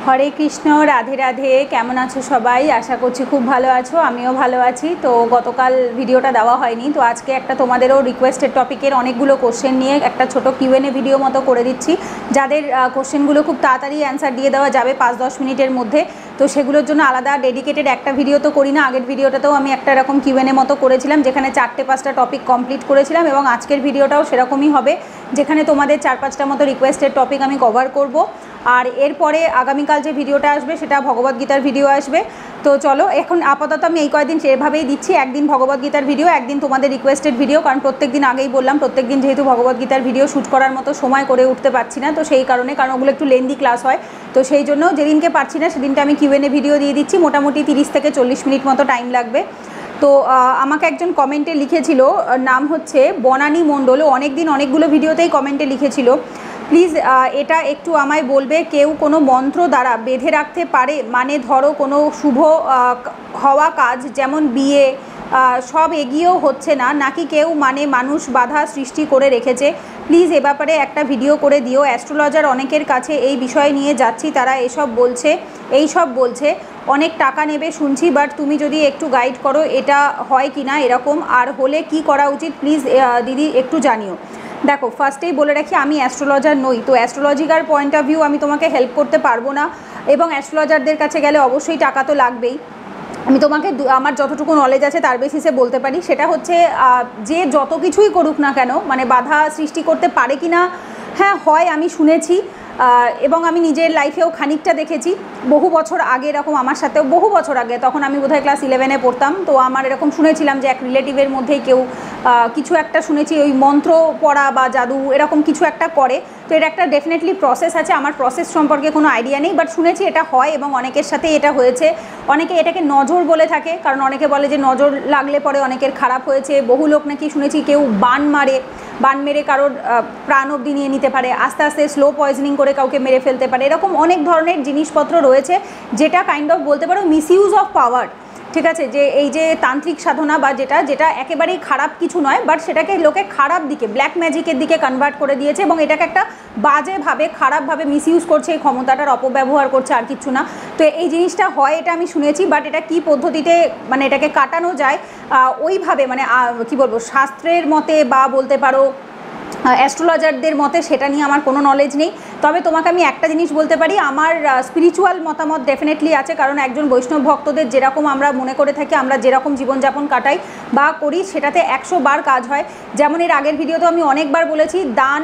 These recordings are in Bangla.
হরে কৃষ্ণ, রাধে রাধে। কেমন আছো সবাই? আশা করছি খুব ভালো আছো, আমিও ভালো আছি। তো গতকাল ভিডিওটা দেওয়া হয়নি, তো আজকে একটা তোমাদেরও রিকোয়েস্টেড টপিকের অনেকগুলো কোশ্চেন নিয়ে একটা ছোট কিউএনএ ভিডিও মতো করে দিচ্ছি, যাদের কোশ্চেনগুলো খুব তাড়াতাড়ি অ্যান্সার দিয়ে দেওয়া যাবে 5-10 মিনিটের মধ্যে। তো সেগুলোর জন্য আলাদা ডেডিকেটেড একটা ভিডিও তো করি না। আগের ভিডিওটাতেও আমি একটা এরকম কিউএনএ মতো করেছিলাম, যেখানে 4-5টা টপিক কমপ্লিট করেছিলাম, এবং আজকের ভিডিওটাও সেরকমই হবে, যেখানে তোমাদের 4-5টা মতো রিকোয়েস্টেড টপিক আমি কভার করব। আর এরপরে আগামীকাল যে ভিডিওটা আসবে সেটা ভগবদ্গীতার ভিডিও আসবে। তো চলো, এখন আপাতত আমি এই কয়েকদিন সেভাবেই দিচ্ছি, একদিন ভগবদ্গীতার ভিডিও, একদিন তোমাদের রিকোয়েস্টেড ভিডিও। কারণ প্রত্যেক দিন আগেই বললাম, প্রত্যেক দিন যেহেতু ভগবদ্গীতার ভিডিও শ্যুট করার মতো সময় করে উঠতে পারছি না, তো সেই কারণে, কারণ ওগুলো একটু লেন্দি ক্লাস হয়, তো সেই জন্য যেদিনকে পারছি না সেদিনটা আমি কিউএনএ ভিডিও দিয়ে দিচ্ছি। মোটামুটি 30 থেকে 40 মিনিট মতো টাইম লাগবে। তো আমাকে একজন কমেন্টে লিখেছিল, নাম হচ্ছে বনানী মণ্ডল, অনেকগুলো ভিডিওতেই কমেন্টে লিখেছিল, প্লিজ এটা একটু আমায় বলবে, কেউ কোনো মন্ত্র দ্বারা বেঁধে রাখতে পারে? মানে ধরো কোনো শুভ হওয়া কাজ, যেমন বিয়ে, সব এগিয়েও হচ্ছে না, নাকি কেউ মানে মানুষ বাধা সৃষ্টি করে রেখেছে? প্লিজ এ ব্যাপারে একটা ভিডিও করে দিও। অ্যাস্ট্রোলজার অনেকের কাছে এই বিষয় নিয়ে যাচ্ছি, তারা এইসব বলছে অনেক টাকা নেবে শুনছি, বাট তুমি যদি একটু গাইড করো এটা হয় কি না এরকম, আর হলে কি করা উচিত প্লিজ দিদি একটু জানিও। দেখো, ফার্স্টেই বলে রাখি, আমি অ্যাস্ট্রোলজার নই, তো অ্যাস্ট্রোলজিক্যাল পয়েন্ট অফ ভিউ আমি তোমাকে হেল্প করতে পারবো না, এবং অ্যাস্ট্রোলজারদের কাছে গেলে অবশ্যই টাকা তো লাগবেই। আমি তোমাকে আমার যতটুকু নলেজ আছে তার বেসিসে বলতে পারি, সেটা হচ্ছে যে যত কিছুই করুক না কেন, মানে বাধা সৃষ্টি করতে পারে কি না, হ্যাঁ হয়, আমি শুনেছি, এবং আমি নিজের লাইফেও খানিকটা দেখেছি। বহু বছর আগে এরকম আমার সাথেও, বহু বছর আগে, তখন আমি বোধহয় ক্লাস 11-এ পড়তাম, তো আমার এরকম শুনেছিলাম যে এক রিলেটিভের মধ্যেই কেউ কিছু একটা শুনেছি, ওই মন্ত্র পড়া বা জাদু এরকম কিছু একটা করে। তো এটা একটা ডেফিনেটলি প্রসেস আছে, আমার প্রসেস সম্পর্কে কোনো আইডিয়া নেই, বাট শুনেছি এটা হয় এবং অনেকের সাথে এটা হয়েছে। অনেকে এটাকে নজর বলে থাকে, কারণ অনেকে বলে যে নজর লাগলে পরে অনেকের খারাপ হয়েছে। বহু লোক নাকি শুনেছি কেউ বান মেরে কারোর প্রাণ অবধি নিয়ে নিতে পারে, আস্তে আস্তে স্লো পয়জনিং করে কাউকে মেরে ফেলতে পারে। এরকম অনেক ধরনের জিনিসপত্র রয়েছে, যেটা কাইন্ড অফ বলতে পারো মিসইউজ অফ পাওয়ার। ঠিক আছে, যে এই যে তান্ত্রিক সাধনা বা যেটা একেবারেই খারাপ কিছু নয়, বাট সেটাকে লোকে খারাপ দিকে, ব্ল্যাক ম্যাজিকের দিকে কনভার্ট করে দিয়েছে, এবং এটাকে একটা বাজেভাবে, খারাপভাবে মিসইউজ করছে, এই ক্ষমতাটার অপব্যবহার করছে, আর কিছু না। তো এই জিনিসটা হয়, এটা আমি শুনেছি, বাট এটা কী পদ্ধতিতে মানে এটাকে কাটানো যায় ওইভাবে, মানে কী বলবো, শাস্ত্রের মতে বা বলতে পারো অ্যাস্ট্রোলজারদের মতে, সেটা নিয়ে আমার কোনো নলেজ নেই। তবে তোমাকে আমি একটা জিনিস বলতে পারি, আমার স্পিরিচুয়াল মতামত ডেফিনেটলি আছে, কারণ একজন বৈষ্ণব ভক্তদের যেরকম আমরা মনে করে থাকি, আমরা যেরকম জীবনযাপন কাটাই বা করি, সেটাতে 100 বার কাজ হয়। যেমন এর আগের ভিডিওতে আমি অনেকবার বলেছি, দান,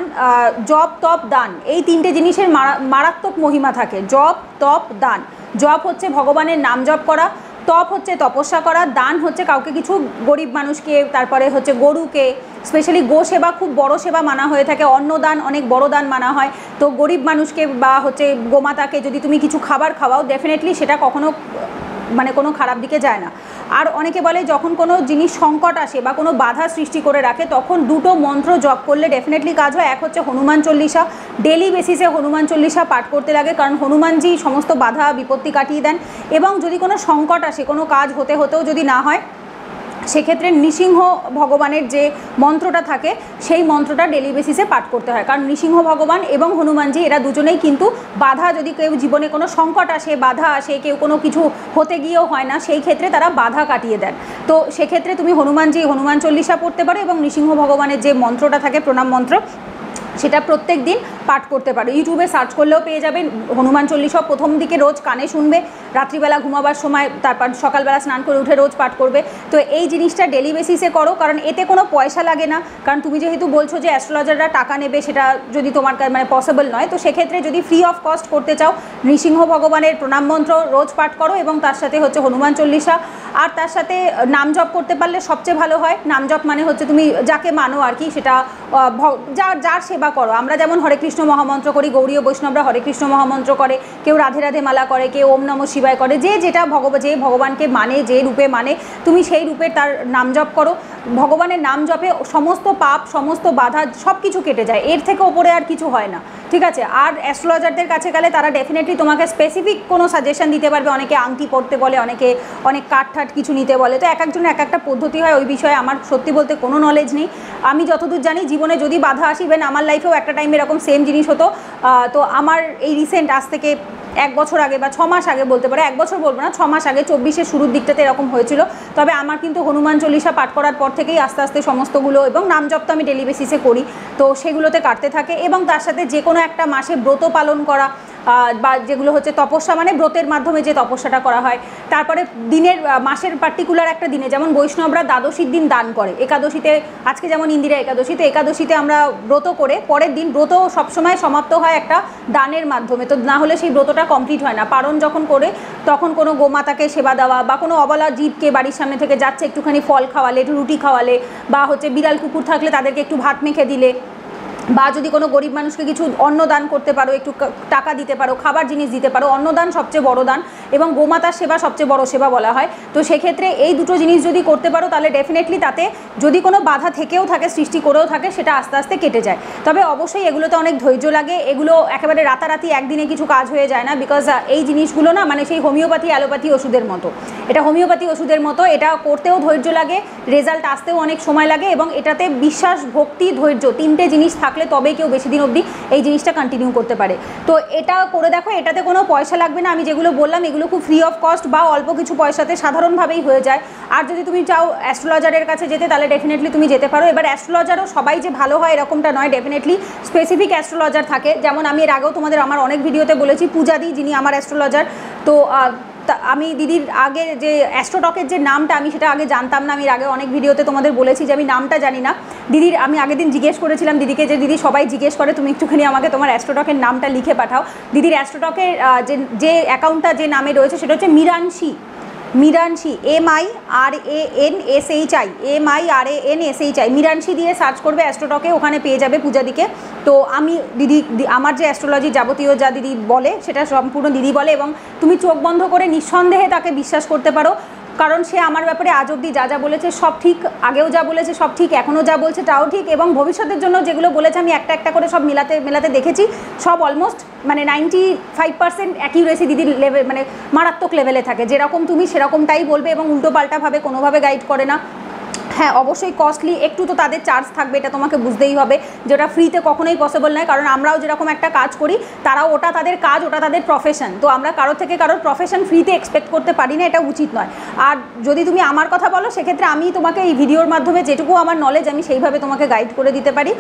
জপ, তপ, দান, এই 3টে জিনিসের মারাত্মক মহিমা থাকে। জপ, তপ, দান। জপ হচ্ছে ভগবানের নাম জপ করা, তপ হচ্ছে তপস্যা করা, দান হচ্ছে কাউকে কিছু, গরিব মানুষকে, তারপরে হচ্ছে গরুকে, স্পেশালি গো সেবা খুব বড় সেবা মানা হয়ে থাকে, অন্নদান অনেক বড় দান মানা হয়। তো গরিব মানুষকে বা হচ্ছে গোমাতাকে যদি তুমি কিছু খাবার খাওয়াও, ডেফিনেটলি সেটা কখনো মানে কোনো খারাপ দিকে যায় না। আর অনেকে বলে যখন কোনো জিনিস সংকট আসে বা কোনো বাধা সৃষ্টি করে রাখে, তখন 2টো মন্ত্র জপ করলে ডেফিনেটলি কাজ হয়। এক হচ্ছে হনুমান চল্লিশা, ডেলি বেসিসে হনুমান চল্লিশা পাঠ করতে লাগে, কারণ হনুমানজি সমস্ত বাধা বিপত্তি কাটিয়ে দেন। এবং যদি কোনো সংকট আসে, কোনো কাজ হতেও যদি না হয়, সেক্ষেত্রে নৃসিংহ ভগবানের যে মন্ত্রটা থাকে, সেই মন্ত্রটা ডেলি বেসিসে পাঠ করতে হয়, কারণ নৃসিংহ ভগবান এবং হনুমানজি এরা দুজনেই কিন্তু বাধা, যদি কেউ জীবনে কোনো সংকট আসে, বাধা আসে, কেউ কোনো কিছু হতে গিয়েও হয় না, সেই ক্ষেত্রে তারা বাধা কাটিয়ে দেন। তো সেক্ষেত্রে তুমি হনুমান চল্লিশা পড়তে পারো, এবং নৃসিংহ ভগবানের যে মন্ত্রটা থাকে, প্রণাম মন্ত্র, সেটা প্রত্যেক দিন পাঠ করতে পারো। ইউটিউবে সার্চ করলেও পেয়ে যাবে। হনুমান চল্লিশা প্রথম দিকে রোজ কানে শুনবে, রাত্রিবেলা ঘুমাবার সময়, তারপর সকালবেলা স্নান করে উঠে রোজ পাঠ করবে। তো এই জিনিসটা ডেলি বেসিসে করো, কারণ এতে কোনো পয়সা লাগে না। কারণ তুমি যেহেতু বলছো যে অ্যাস্ট্রোলজাররা টাকা নেবে, সেটা যদি তোমার মানে পসিবল নয়, তো সেক্ষেত্রে যদি ফ্রি অফ কস্ট করতে চাও, নৃসিংহ ভগবানের প্রণাম মন্ত্র রোজ পাঠ করো, এবং তার সাথে হচ্ছে হনুমান চল্লিশা, আর তার সাথে নাম জপ করতে পারলে সবচেয়ে ভালো হয়। নাম জপ মানে হচ্ছে তুমি যাকে মানো আর কি, সেটা যার সেবা করো। আমরা যেমন হরে কৃষ্ণ মহামন্ত্র করি, গৌড়ীয় বৈষ্ণবরা হরে কৃষ্ণ মহামন্ত্র করে, কেউ রাধে রাধে মালা করে, কেউ ওম নমঃ শিবায় করে, যে ভগবানকে মানে, যে রূপে মানে, তুমি সেই রূপে তার নাম জপ করো। ভগবানের নাম জপে সমস্ত পাপ, সমস্ত বাধা সব কিছু কেটে যায়, এর থেকে ওপরে আর কিছু হয় না। ঠিক আছে। আর অ্যাস্ট্রোলজারদের কাছে গেলে তারা ডেফিনেটলি তোমাকে স্পেসিফিক কোনো সাজেশন দিতে পারবে। অনেকে আংটি পড়তে বলে, অনেকে অনেক কাঠ কিছু নিতে বলে, তো এক একজনের এক একটা পদ্ধতি হয়। ওই বিষয়ে আমার সত্যি বলতে কোনো নলেজ নেই। আমি যতদূর জানি, জীবনে যদি বাধা আসিবেন, আমার লাইফেও একটা টাইম এরকম সেম জিনিস হতো। তো আমার এই রিসেন্ট আজ থেকে 1 বছর আগে বা 6 মাস আগে বলতে পারো, 1 বছর বলবো না, 6 মাস আগে 24-এর শুরুর দিকটাতে এরকম হয়েছিল। তবে আমার কিন্তু হনুমান চল্লিশা পাঠ করার পর থেকেই আস্তে আস্তে সমস্তগুলো, এবং নাম জপ তো আমি ডেলি বেসিসে করি, তো সেগুলোতে কাটতে থাকে। এবং তার সাথে যে কোনো একটা মাসে ব্রত পালন করা, বা যেগুলো হচ্ছে তপস্যা, মানে ব্রতের মাধ্যমে যে তপস্যাটা করা হয়। তারপরে দিনের মাসের পার্টিকুলার একটা দিনে, যেমন বৈষ্ণবরা দ্বাদশীর দিন দান করে, একাদশীতে, আজকে যেমন ইন্দিরা একাদশী, তো একাদশীতে আমরা ব্রত করে পরের দিন ব্রত সবসময় সমাপ্ত হয় একটা দানের মাধ্যমে, তো না হলে সেই ব্রতটা কমপ্লিট হয় না। পারণ যখন করে তখন কোনো গোমাতাকে সেবা দেওয়া, বা কোনো অবলা জীবকে বাড়ির সামনে থেকে যাচ্ছে একটুখানি ফল খাওয়ালে, একটু রুটি খাওয়ালে, বা হচ্ছে বিড়াল কুকুর থাকলে তাদেরকে একটু ভাত মেখে দিলে, বা যদি কোনো গরিব মানুষকে কিছু অন্নদান করতে পারো, একটু টাকা দিতে পারো, খাবার জিনিস দিতে পারো। অন্নদান সবচেয়ে বড় দান, এবং গোমাতার সেবা সবচেয়ে বড় সেবা বলা হয়। তো সেক্ষেত্রে এই দুটো জিনিস যদি করতে পারো তাহলে ডেফিনেটলি তাতে যদি কোনো বাধা থেকেও থাকে, সৃষ্টি করেও থাকে, সেটা আস্তে আস্তে কেটে যায়। তবে অবশ্যই এগুলোতে অনেক ধৈর্য লাগে, এগুলো একেবারে রাতারাতি একদিনে কিছু কাজ হয়ে যায় না, বিকজ এই জিনিসগুলো না মানে সেই হোমিওপ্যাথি অ্যালোপ্যাথি ওষুধের মতো, এটা হোমিওপ্যাথি ওষুধের মতো, এটা করতেও ধৈর্য লাগে, রেজাল্ট আসতেও অনেক সময় লাগে, এবং এটাতে বিশ্বাস, ভক্তি, ধৈর্য, তিনটে জিনিস থাকলে তবে কেউ বেশি দিন অবধি এই জিনিসটা কন্টিনিউ করতে পারে। তো এটা করে দেখো, এটাতে কোনো পয়সা লাগবে না, আমি যেগুলো বললাম এগুলো খুব ফ্রি অফ কস্ট বা অল্প কিছু পয়সাতে সাধারণভাবেই হয়ে যায়। আর যদি তুমি চাও অ্যাস্ট্রোলজারের কাছে যেতে, তাহলে ডেফিনেটলি তুমি যেতে পারো। এবার অ্যাস্ট্রোলজারও সবাই যে ভালো হয় এরকমটা নয়, ডেফিনেটলি স্পেসিফিক অ্যাস্ট্রোলজার থাকে। যেমন আমি এর আগেও তোমাদের আমার অনেক ভিডিওতে বলেছি, পূজাদি যিনি আমার অ্যাস্ট্রোলজার, তো আমি দিদির আগে যে অ্যাস্ট্রোটকের যে নামটা, আমি সেটা আগে জানতাম না, আমি আগে অনেক ভিডিওতে তোমাদের বলেছি যে আমি নামটা জানি না। দিদির আমি আগের দিন জিজ্ঞেস করেছিলাম দিদিকে যে দিদি সবাই জিজ্ঞেস করে, তুমি একটুখানি আমাকে তোমার অ্যাস্ট্রোটকের নামটা লিখে পাঠাও। দিদির অ্যাস্ট্রোটকের যে অ্যাকাউন্টটা যে নামে রয়েছে সেটা হচ্ছে মীরানসী, মীরানসী, MIRANSHI, MIRANSHI, মীরানসী দিয়ে সার্চ করবে অ্যাস্ট্রোটকে, ওখানে পেয়ে যাবে পূজাদিকে। তো আমি দিদি, আমার যে অ্যাস্ট্রোলজি যাবতীয় যা দিদি বলে সেটা সম্পূর্ণ দিদি বলে, এবং তুমি চোখ বন্ধ করে নিঃসন্দেহে তাকে বিশ্বাস করতে পারো, কারণ সে আমার ব্যাপারে আজ অবধি যা যা বলেছে সব ঠিক, আগেও যা বলেছে সব ঠিক, এখনও যা বলছে তাও ঠিক, এবং ভবিষ্যতের জন্য যেগুলো বলেছে আমি একটা একটা করে সব মেলাতে দেখেছি, সব অলমোস্ট মানে 95% অ্যাকিউরেসি দিদির লেভেল, মানে মারাত্মক লেভেলে থাকে। যেরকম তুমি সেরকমটাই বলবে, এবং উল্টো পাল্টাভাবে কোনোভাবে গাইড করে না। হ্যাঁ, অবশ্যই কস্টলি একটু তো তাদের চার্জ থাকবে, এটা তোমাকে বুঝতেই হবে, যেটা ফ্রিতে কখনোই পসিবল নয়, কারণ আমরাও যেরকম একটা কাজ করি, তারাও ওটা তাদের কাজ, ওটা তাদের প্রফেশন, তো আমরা কারোর থেকে কারোর প্রফেশন ফ্রিতে এক্সপেক্ট করতে পারি না, এটা উচিত নয়। আর যদি তুমি আমার কথা বলো, সেক্ষেত্রে আমি তোমাকে এই ভিডিওর মাধ্যমে যেটুকু আমার নলেজ আমি সেইভাবে তোমাকে গাইড করে দিতে পারি।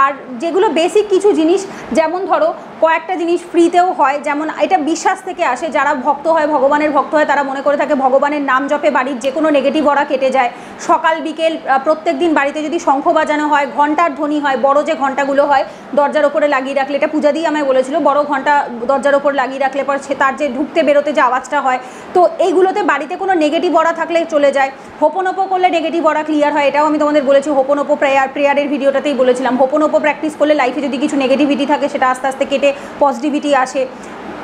আর যেগুলো বেসিক কিছু জিনিস, যেমন ধরো কয়েকটা জিনিস ফ্রিতেও হয়, যেমন এটা বিশ্বাস থেকে আসে, যারা ভক্ত হয়, ভগবানের ভক্ত হয়, তারা মনে করে থাকে ভগবানের নাম জপে বাড়ির যে কোনো নেগেটিভ অরা কেটে যায়। সকাল বিকেল প্রত্যেক দিন বাড়িতে যদি শঙ্খ বাজানো হয়, ঘণ্টার ধ্বনি হয়, বড় যে ঘণ্টাগুলো হয় দরজার ওপরে লাগিয়ে রাখলে, এটা পূজা দিয়ে আমায় বলেছিল, বড় ঘণ্টা দরজার ওপর লাগিয়ে রাখলে পর তার যে ঢুকতে বেরোতে যে আওয়াজটা হয়, তো এইগুলোতে বাড়িতে কোনো নেগেটিভ অরা থাকলে চলে যায়। হোপোনোপো করলে নেগেটিভ অরা ক্লিয়ার হয়, এটাও আমি তোমাদের বলেছি, হোপোনোপো প্রেয়ারের ভিডিওটাতেই বলেছিলাম। হোপোনোপো প্র্যাকটিস করলে লাইফে যদি কিছু নেগেটিভিটি থাকে সেটা আস্তে আস্তে কেটে পজিটিভিটি আসে।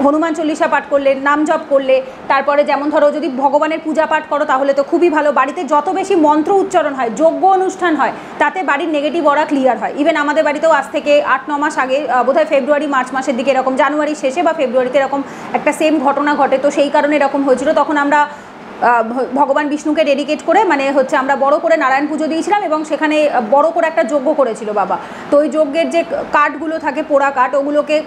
হনুমান চল্লিশা পাঠ করলে, নাম জপ করলে, তারপরে যেমন ধরো যদি ভগবানের পূজা পাঠ করো তাহলে তো খুবই ভালো। বাড়িতে যত বেশি মন্ত্র উচ্চারণ হয়, যজ্ঞ অনুষ্ঠান হয়, তাতে বাড়ির নেগেটিভ অরা ক্লিয়ার হয়। ইভেন আমাদের বাড়িতেও আজ থেকে 8-9 মাস আগে, বোধহয় ফেব্রুয়ারি মার্চ মাসের দিকে এরকম, জানুয়ারির শেষে বা ফেব্রুয়ারিতে এরকম একটা সেম ঘটনা ঘটে, তো সেই কারণে এরকম হয়েছিল। তখন আমরা ভগবান বিষ্ণুকে ডেডিকেট করে, মানে হচ্ছে আমরা বড় করে নারায়ণ পুজো দিয়েছিলাম, এবং সেখানে বড় করে একটা যজ্ঞ করেছিল বাবা। তো ওই যজ্ঞের যে কাঠগুলো থাকে, পোড়া কাঠ, ওগুলোকে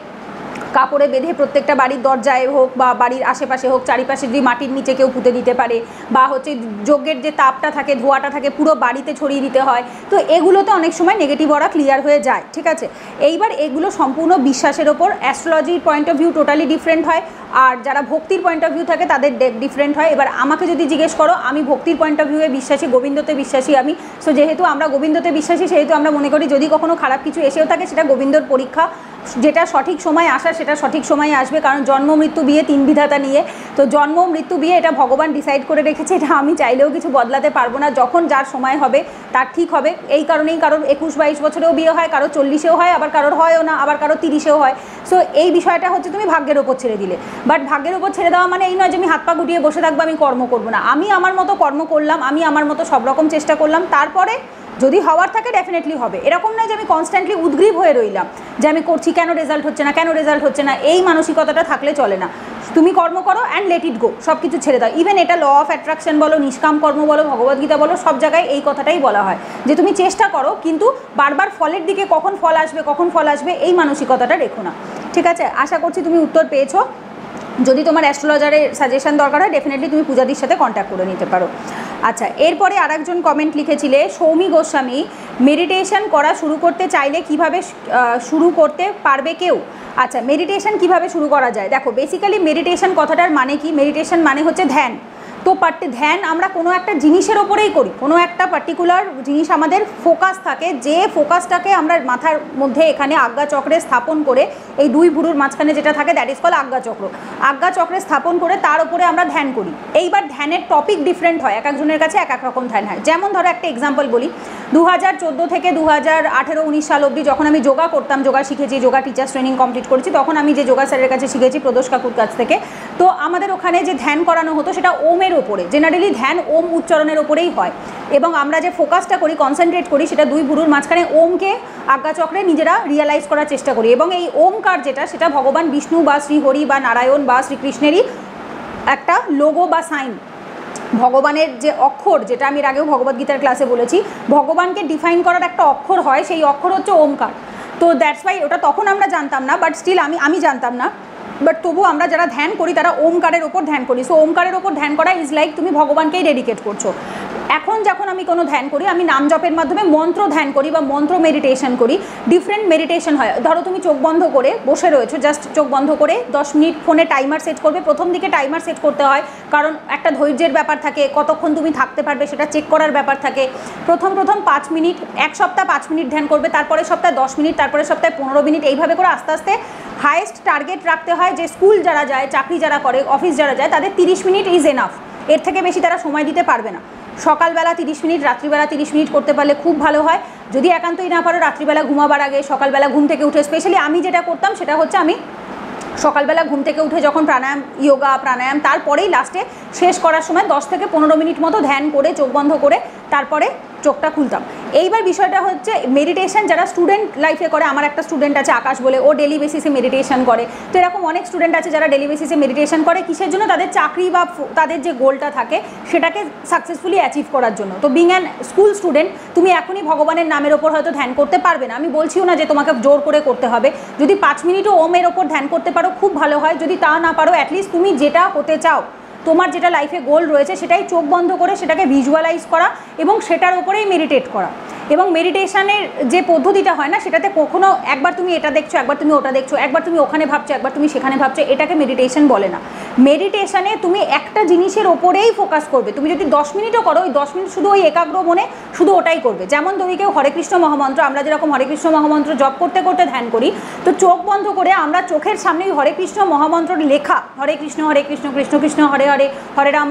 কাপড়ে বেঁধে প্রত্যেকটা বাড়ির দরজায় হোক বা বাড়ির আশেপাশে হোক, চারিপাশে যদি মাটির নিচে কেউ পুঁতে দিতে পারে, বা হচ্ছে যজ্ঞের যে তাপটা থাকে, ধোঁয়াটা থাকে, পুরো বাড়িতে ছড়িয়ে দিতে হয়। তো এগুলোতে অনেক সময় নেগেটিভ অরা ক্লিয়ার হয়ে যায়, ঠিক আছে। এইবার এগুলো সম্পূর্ণ বিশ্বাসের ওপর, অ্যাস্ট্রোলজির point of view totally different হয়, আর যারা ভক্তির পয়েন্ট অফ ভিউ থাকে তাদের ডিফারেন্ট হয়। এবার আমাকে যদি জিজ্ঞেস করো, আমি ভক্তির পয়েন্ট অফ ভিউয়ে বিশ্বাসী, গোবিন্দতে বিশ্বাসী আমি। সো যেহেতু আমরা গোবিন্দতে বিশ্বাসী, সেহেতু আমরা মনে করি যদি কখনো খারাপ কিছু এসেও থাকে সেটা গোবিন্দর পরীক্ষা, যেটা সঠিক সময় আসা সেটা সঠিক সময়ে আসবে, কারণ জন্ম মৃত্যু বিয়ে 3 বিধাতা নিয়ে, তো জন্ম মৃত্যু বিয়ে এটা ভগবান ডিসাইড করে রেখেছে, এটা আমি চাইলেও কিছু বদলাতে পারবো না। যখন যার সময় হবে তার ঠিক হবে। এই কারণেই কারোর 21-22 বছরেও বিয়ে হয়, কারোর 40-এও হয়, আবার কারোর হয়ও না, আবার কারোর 30-এও হয়। সো এই বিষয়টা হচ্ছে তুমি ভাগ্যের ওপর ছেড়ে দিলে, বাট ভাগ্যের ওপর ছেড়ে দেওয়া মানে এই নয় যে আমি হাত পা গুটিয়ে বসে থাকবো, আমি কর্ম করবো না। আমি আমার মতো কর্ম করলাম, আমি আমার মতো সব রকম চেষ্টা করলাম, তারপরে যদি হওয়ার থাকে ডেফিনেটলি হবে। এরকম নয় যে আমি কনস্ট্যান্টলি উদ্গ্রীব হয়ে রইলাম যে আমি করছি, কেন রেজাল্ট হচ্ছে না, কেন রেজাল্ট হচ্ছে না, এই মানসিকতাটা থাকলে চলে না। তুমি কর্ম করো অ্যান্ড লেট ইট গো, সব কিছু ছেড়ে দাও। ইভেন এটা ল অফ অ্যাট্রাকশন বলো, নিষ্কাম কর্ম বলো, ভগবদ্গীতা বলো, সব জায়গায় এই কথাটাই বলা হয় যে তুমি চেষ্টা করো, কিন্তু বারবার ফলের দিকে কখন ফল আসবে, কখন ফল আসবে, এই মানসিকতাটা রেখো না, ঠিক আছে। আশা করছি তুমি উত্তর পেয়েছো। যদি তোমার অ্যাস্ট্রোলজারের সাজেশন দরকার হয় ডেফিনেটলি তুমি পূজাদির সাথে কন্ট্যাক্ট করে নিতে পারো। আচ্ছা, এরপরে আরেকজন কমেন্ট লিখেছিলে সৌমি গোস্বামী, মেডিটেশন করা শুরু করতে চাইলে কিভাবে শুরু করতে পারবে কেউ? আচ্ছা, মেডিটেশন কিভাবে শুরু করা যায়? দেখো, বেসিক্যালি মেডিটেশন কথাটার মানে কি? মেডিটেশন মানে হচ্ছে ধ্যান। তো ধ্যান আমরা কোনো একটা জিনিসের ওপরেই করি, কোনো একটা পার্টিকুলার জিনিস আমাদের ফোকাস থাকে, যে ফোকাসটাকে আমরা মাথার মধ্যে এখানে আজ্ঞা চক্রে স্থাপন করে, এই দুই ভুরুর মাঝখানে যেটা থাকে দ্যাট ইজ কল আজ্ঞা চক্র, আজ্ঞা চক্রে স্থাপন করে তার উপরে আমরা ধ্যান করি। এইবার ধ্যানের টপিক ডিফারেন্ট হয়, এক একজনের কাছে এক এক রকম ধ্যান হয়। যেমন ধরো একটা এক্সাম্পল বলি, 2014 থেকে 2018-19 সাল অবধি যখন আমি যোগা করতাম, যোগা শিখেছি, যোগা টিচার্স ট্রেনিং কমপ্লিট করেছি, তখন আমি যে যোগা স্যারের কাছে শিখেছি, প্রদোষ কাকুর কাছ থেকে, তো আমাদের ওখানে যে ধ্যান করানো হতো সেটা ওমের ওপরে, জেনারেলি ধ্যান ওম উচ্চারণের ওপরেই হয়, এবং আমরা যে ফোকাসটা করি, কনসেন্ট্রেট করি, সেটা দুই ভুরুর মাঝখানে ওমকে আজ্ঞাচক্রে নিজেরা রিয়ালাইজ করার চেষ্টা করি। এবং এই ওমকার যেটা, সেটা ভগবান বিষ্ণু বা শ্রীহরি বা নারায়ণ বা শ্রীকৃষ্ণেরই একটা লোগো বা সাইন। ভগবানের যে অক্ষর, যেটা আমি এর আগেও ভগবদ্গীতার ক্লাসে বলেছি, ভগবানকে ডিফাইন করার একটা অক্ষর হয়, সেই অক্ষর হচ্ছে ওমকার। তো দ্যাটস ওয়াই ওটা তখন আমরা জানতাম না, বাট স্টিল আমি জানতাম না, বাট তবু আমরা যারা ধ্যান করি তারা ওমকারের ওপর ধ্যান করি। সো ওমকারের ওপর ধ্যান করা ইজ লাইক তুমি ভগবানকেই ডেডিকেট করছো। এখন যখন আমি কোনো ধ্যান করি, আমি নাম জপের মাধ্যমে মন্ত্র ধ্যান করি বা মন্ত্র মেডিটেশন করি। ডিফারেন্ট মেডিটেশন হয়। ধরো তুমি চোখ বন্ধ করে বসে রয়েছো, জাস্ট চোখ বন্ধ করে 10 মিনিট ফোনে টাইমার সেট করবে। প্রথম দিকে টাইমার সেট করতে হয়, কারণ একটা ধৈর্যের ব্যাপার থাকে, কতক্ষণ তুমি থাকতে পারবে সেটা চেক করার ব্যাপার থাকে। প্রথম 5 মিনিট, এক সপ্তাহ 5 মিনিট ধ্যান করবে, তারপরে সপ্তাহে 10 মিনিট, তারপরে সপ্তাহে 15 মিনিট, এইভাবে করে আস্তে আস্তে হাইয়েস্ট টার্গেট রাখতে হয়। যে স্কুল যারা যায়, চাকরি যারা করে, অফিস যারা যায়, তাদের 30 মিনিট ইজ এনাফ, এর থেকে বেশি তারা সময় দিতে পারবে না। সকালবেলা 30 মিনিট, রাত্রিবেলা 30 মিনিট করতে পারলে খুব ভালো হয়। যদি একান্তই না পারো, রাত্রিবেলা ঘুমাবার আগে, সকালবেলা ঘুম থেকে উঠে, স্পেশালি আমি যেটা করতাম সেটা হচ্ছে, আমি সকালবেলা ঘুম থেকে উঠে যখন প্রাণায়াম, ইয়োগা প্রাণায়াম, তারপরেই লাস্টে শেষ করার সময় 10 থেকে 15 মিনিট মতো ধ্যান করে চোখ বন্ধ করে তারপরে চোখটা খুলতাম। এইবার বিষয়টা হচ্ছে মেডিটেশন যারা স্টুডেন্ট লাইফে করে, আমার একটা স্টুডেন্ট আছে আকাশ বলে, ও ডেলি বেসিসে মেডিটেশন করে। তো এরকম অনেক স্টুডেন্ট আছে যারা ডেলি বেসিসে মেডিটেশন করে, কিসের জন্য? তাদের চাকরি বা তাদের যে গোলটা থাকে সেটাকে সাকসেসফুলি অ্যাচিভ করার জন্য। তো বিং অ্যান স্কুল স্টুডেন্ট, তুমি এখনই ভগবানের নামের ওপর হয়তো ধ্যান করতে পারবে না, আমি বলছিও না যে তোমাকে জোর করে করতে হবে। যদি 5 মিনিটও ওমের ওপর ধ্যান করতে পারো খুব ভালো হয়। যদি তা না পারো, অ্যাটলিস্ট তুমি যেটা হতে চাও, তোমার যেটা লাইফে গোল রয়েছে, সেটাই চোখ বন্ধ করে সেটাকে ভিজুয়ালাইজ করা এবং সেটার উপরেই মেডিটেট করা। এবং মেডিটেশনের যে পদ্ধতিটা হয় না, সেটাতে কখনো একবার তুমি এটা দেখছো, একবার তুমি ওটা দেখছো, একবার তুমি ওখানে ভাবছো, একবার তুমি সেখানে ভাবছো, এটাকে মেডিটেশন বলে না। মেডিটেশনে তুমি একটা জিনিসের ওপরেই ফোকাস করবে। তুমি যদি 10 মিনিটও করো, ওই 10 মিনিট শুধু ওই একাগ্র মনে শুধু ওটাই করবে। যেমন তুমি কেউ হরে কৃষ্ণ মহামন্ত্র, আমরা যেরকম হরে কৃষ্ণ মহামন্ত্র জপ করতে করতে ধ্যান করি, তো চোখ বন্ধ করে আমরা চোখের সামনে হরে কৃষ্ণ মহামন্ত্র লেখা, হরে কৃষ্ণ কৃষ্ণ কৃষ্ণ হরে হরে, হরে রাম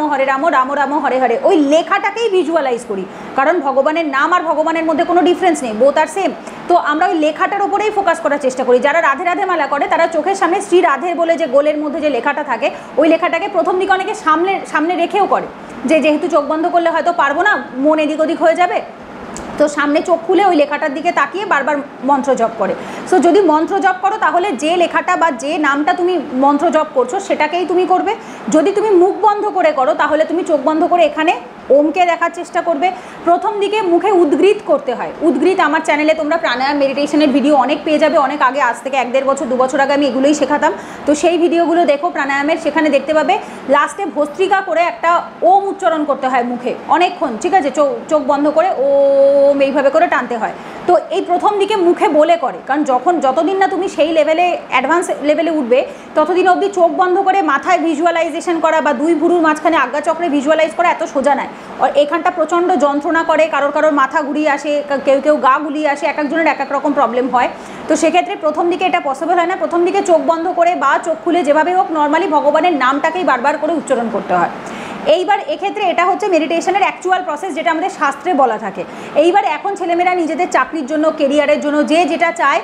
রাম রাম হরে হরে, ওই লেখাটাকেই ভিজুয়ালাইজ করি। কারণ ভগবানের নাম আর ভগবানের মধ্যে কোনো ডিফারেন্স নেই, বোথ আর সেম। তো আমরা ওই লেখাটার উপরেই ফোকাস করার চেষ্টা করি। যারা রাধে রাধে মালা করে, তারা চোখের সামনে শ্রী রাধের বলে যে গোলের মধ্যে যে লেখাটা থাকে, ওই লেখাটাকে প্রথম দিকে অনেকে সামনে রেখেও করে, যে যেহেতু চোখ বন্ধ করলে হয়তো পারবো না, মন এদিক ওদিক হয়ে যাবে, তো সামনে চোখ খুলে ওই লেখাটার দিকে তাকিয়ে বারবার মন্ত্র জপ করে। সো যদি মন্ত্র জপ করো, তাহলে যে লেখাটা বা যে নামটা তুমি মন্ত্র জপ করছো সেটাকেই তুমি করবে। যদি তুমি মুখ বন্ধ করে করো, তাহলে তুমি চোখ বন্ধ করে এখানে ওমকে দেখার চেষ্টা করবে। প্রথম দিকে মুখে উদ্গৃত করতে হয়। উদ্গৃত আমার চ্যানেলে তোমরা প্রাণায়াম মেডিটেশনের ভিডিও অনেক পেয়ে যাবে, অনেক আগে, আজ থেকে 1-1.5 বছর 2 বছর আগে আমি এগুলোই শেখাতাম। তো সেই ভিডিওগুলো দেখো প্রাণায়ামের, সেখানে দেখতে পাবে লাস্টে ভস্ত্রিকা করে একটা ওম উচ্চারণ করতে হয় মুখে অনেকক্ষণ, ঠিক আছে? চোখ বন্ধ করে ওম এইভাবে করে টানতে হয়। তো এই প্রথম দিকে মুখে বলে করে, কারণ যতদিন না তুমি সেই লেভেলে, অ্যাডভান্স লেভেলে উঠবে, ততদিন অবধি চোখ বন্ধ করে মাথায় ভিজুয়ালাইজেশন করা বা দুই ভুরুর মাঝখানে আজ্ঞাচক্রে ভিজুয়ালাইজ করা এত সোজা নয়। আর এখানটা প্রচণ্ড যন্ত্রণা করে, কারোর মাথা ঘুরিয়ে আসে, কেউ গা গুলিয়ে আসে, এক একজনের এক এক রকম প্রবলেম হয়। তো সেক্ষেত্রে প্রথম দিকে এটা পসিবল হয় না। প্রথম দিকে চোখ বন্ধ করে বা চোখ খুলে যেভাবে হোক নর্মালি ভগবানের নামটাকেই বারবার করে উচ্চারণ করতে হয়। এইবার এক্ষেত্রে এটা হচ্ছে মেডিটেশনের অ্যাকচুয়াল প্রসেস, যেটা আমাদের শাস্ত্রে বলা থাকে। এইবার এখন ছেলেমেয়েরা নিজেদের চাকরির জন্য, কেরিয়ারের জন্য যে যেটা চায়